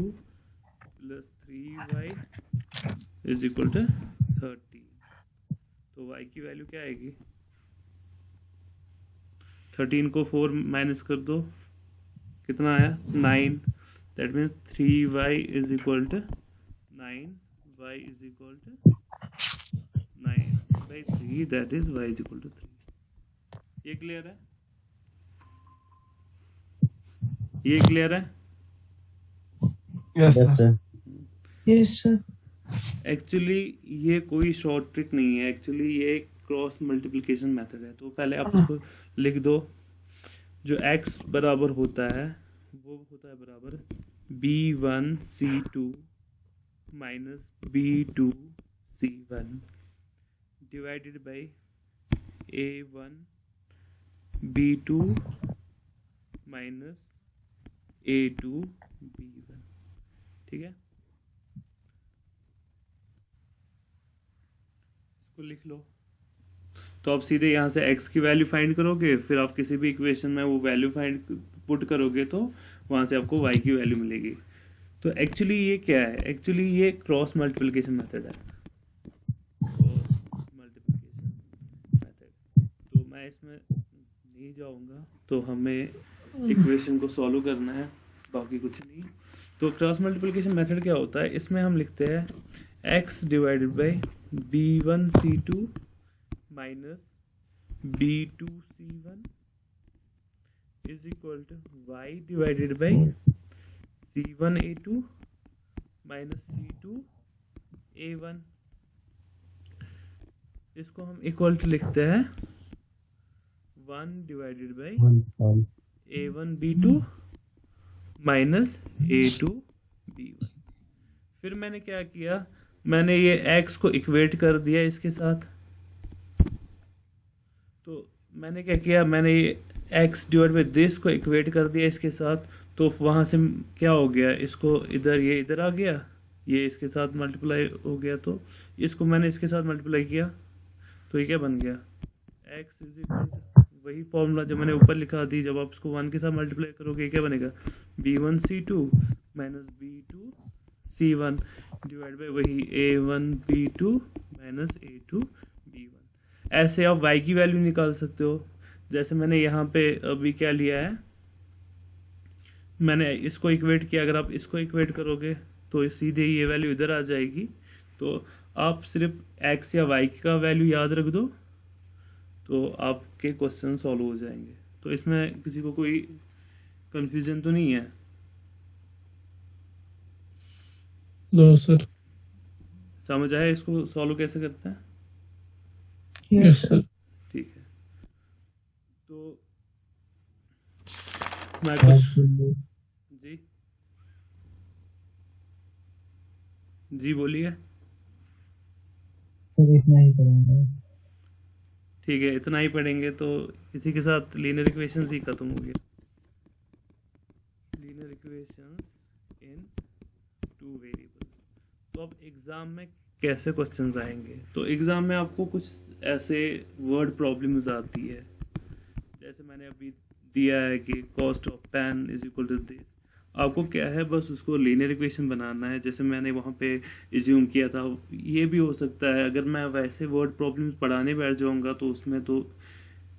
plus 3y is equal to 30। तो y की वैल्यू क्या आएगी, 13 को 4 माइनस कर दो, कितना आया 9। That means 3y is equal to 9, y is equal to by 3 that is y is equal to 3. ये क्लियर है? ये क्लियर है? Yes, Yes, sir. sir. Yes, sir. Actually ये कोई शॉर्ट ट्रिक नहीं है, एक्चुअली ये एक क्रॉस मल्टीप्लिकेशन मेथड है। तो पहले आप इसको लिख दो। जो x बराबर होता है वो होता है बराबर b1c2 minus b2c1 divided by a1 b2 minus a2 b1। ठीक है, इसको लिख लो। तो आप सीधे यहाँ से x की वैल्यू फाइंड करोगे, फिर आप किसी भी इक्वेशन में वो वैल्यू फाइंड पुट करोगे तो वहाँ से आपको y की वैल्यू मिलेगी। तो एक्चुअली ये क्या है? एक्चुअली ये क्रॉस मल्टीप्लिकेशन मेथड है। मल्टीप्लिकेशन मेथड, तो मैं इसमें नहीं जाऊँगा। तो हमें इक्वेशन को सॉल्व करना है, बाकी कुछ नहीं। तो क्रॉस मल्टीप्लिकेशन मेथड क्या होता है? इसमें हम लिखते हैं x divided by b1c2 minus b2c1 is equal to y divided by c1a2 minus c2a1। इसको हम इक्वल टू लिखते हैं 1 divided by a1b2 minus a2b1। फिर मैंने क्या किया? मैंने ये x को इक्वेट कर दिया इसके साथ। तो मैंने क्या किया? मैंने ये x डिवाइड बाई दिस को इक्वेट कर दिया इसके साथ। तो वहाँ से क्या हो गया? इसको इधर, ये इधर आ गया, ये इसके साथ मल्टीप्लाई हो गया। तो इसको मैंने इसके साथ मल्टीप्लाई किया, तो ये क्या बन गया? x इज इक्वल टू वही फॉर्मूला जो मैंने ऊपर लिखा दी। जब आप इसको 1 के साथ मल्टीप्लाई करोगे क्या बनेगा? b1c2 minus b2c1 divide by वही a1b2 माइनस a2b1। ऐसे आप y की वैल्यू निकाल सकते हो। जैसे मैंने यहाँ पे अभी क्या लिया है, मैंने इसको इक्वेट किया। अगर आप इसको इक्वेट करोगे तो सीधे ये वैल्यू इधर आ जाएगी। तो आप सिर्फ x या y का वैल्यू याद रख दो, तो आपके क्वेश्चन सॉल्व हो जाएंगे। तो इसमें किसी को कोई कंफ्यूजन तो नहीं है? No, sir. समझ आया इसको सॉल्व कैसे करते हैं? Yes, sir. ठीक है, तो मैं कुछ जी बोलिए। तो इतना ही पढ़ेंगे। ठीक है, इतना ही पढ़ेंगे। तो इसी के साथ लीनियर इक्वेशंस ही खत्म हो गया। लीनियर इक्वेशंस इन 2 वेरिएबल्स। तो अब एग्जाम में कैसे क्वेश्चंस आएंगे? तो एग्जाम में आपको कुछ ऐसे वर्ड प्रॉब्लम्स आती है, जैसे मैंने अभी दिया है कि cost of pen is equal to this. आपको क्या है, बस उसको लीनियर इक्वेशन बनाना है, जैसे मैंने वहाँ पे एज्यूम किया था। ये भी हो सकता है अगर मैं वैसे वर्ड प्रॉब्लम्स पढ़ाने बैठ जाऊँगा तो उसमें तो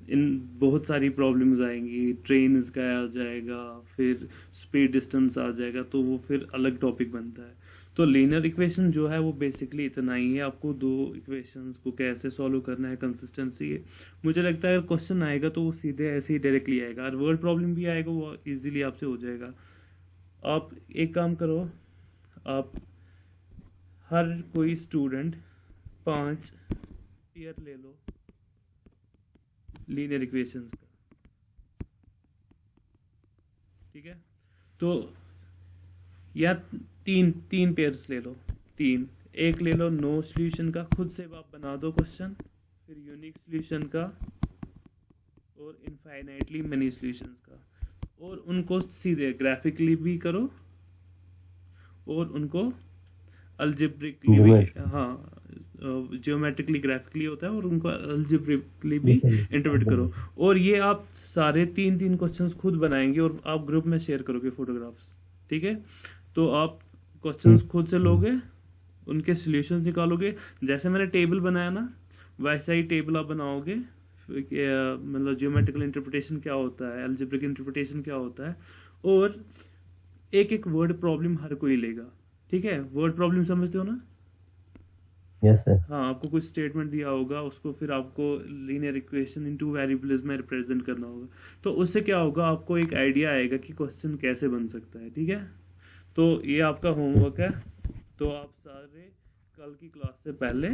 इन बहुत सारी प्रॉब्लम्स आएंगी। ट्रेन का आ जाएगा, फिर स्पीड डिस्टेंस आ जाएगा, तो वो फिर अलग टॉपिक बनता है। तो लीनियर इक्वेशन जो है वो बेसिकली इतना ही है। आपको 2 इक्वेशंस को कैसे सॉल्व करना है, कंसिस्टेंसी है। मुझे लगता है अगर क्वेश्चन आएगा तो वो सीधे ऐसे ही डायरेक्टली आएगा, और वर्ड प्रॉब्लम भी आएगा वो इजीली आपसे हो जाएगा। आप एक काम करो, आप हर कोई स्टूडेंट 5 पेयर ले लो लीनियर इक्वेशंस का। ठीक है, तो या तीन पेयर्स ले लो। एक ले लो नो सॉल्यूशन का, खुद से आप बना दो क्वेश्चन, फिर यूनिक सॉल्यूशन का, और इनफाइनाइटली मेनी सॉल्यूशंस का। और उनको सीधे ग्राफिकली भी करो और उनको अल्जेब्रिकली भी, हाँ जियोमेट्रिकली ग्राफिकली होता है, और उनको अल्जेब्रिकली भी इंटरप्रेट करो। और ये आप सारे 3 क्वेश्चंस खुद बनाएंगे और आप ग्रुप में शेयर करोगे फोटोग्राफ्स। ठीक है, तो आप क्वेश्चंस खुद से लोगे, उनके सॉल्यूशंस निकालोगे। जैसे मैंने टेबल बनाया ना, वैसा ही टेबल आप बनाओगे। मतलब जियोमेट्रिकल इंटरप्रिटेशन क्या होता है, अलजेब्रिक इंटरप्रिटेशन क्या होता है, और एक वर्ड प्रॉब्लम हर कोई लेगा। ठीक है, वर्ड प्रॉब्लम समझते हो ना? Yes sir. हाँ, आपको कुछ स्टेटमेंट दिया होगा, उसको फिर आपको लीनियर इक्वेशन इन टू वेरिएबल्स में रिप्रेजेंट करना होगा। तो उससे क्या होगा, आपको एक आइडिया आएगा कि क्वेश्चन कैसे बन सकता है। ठीक है, तो ये आपका होमवर्क है, तो आप सारे कल की क्लास से पहले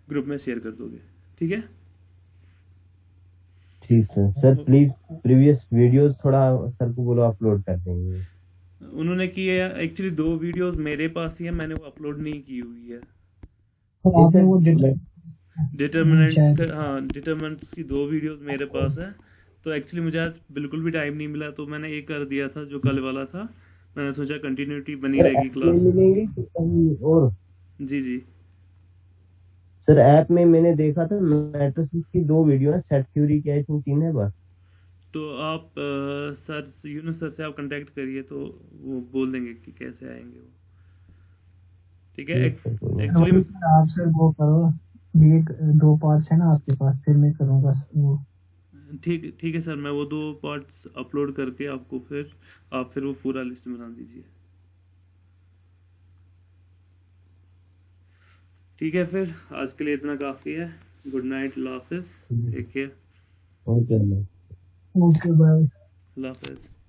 ग्रुप में शेयर कर दोगे। ठीक है, ठीक सर प्लीज प्रीवियस वीडियोस थोड़ा सर को बोलो अपलोड कर देंगे। उन्होंने की है एक्चुअली 2 वीडियोस मेरे पास ही है, मैंने वो अपलोड नहीं की हुई है। तो आपने वो डिटरमिनेंट्स शायद- हाँ, डिटरमिनेंट्स की 2 वीडियोस मेरे पास है। तो एक्चुअली मुझे आज बिल्कुल भी टाइम नहीं मिला, तो मैंने एक कर दिया था जो कल वाला था। मैंने सोचा कंटिन्यूटी बनी रहेगी क्लास। मिलेंगे कि कहीं और? जी जी, सर ऐप में मैंने देखा था मैट्रिसेस की 2 वीडियो है, सेट थ्योरी की आई थिंक 3 है बस। तो आप सर यूनुस सर से आप कांटेक्ट करिए, तो वो बोल देंगे कि कैसे आएंगे वो। ठीक है, एक्चुअली आपसे वो करो, एक 2 पार्ट्स है ना आपके पास, फिर मैं करूँगा वो। ठीक है सर, मैं वो 2 पार्ट्स अपलोड करके आपको फिर आप फिर वो पूरा लिस्ट बना दीजिए। ठीक है, फिर आज के लिए इतना काफ़ी है। गुड नाइट, अल्लाह हाफिज़, take care, okay okay bye. अल्लाह हाफिज़।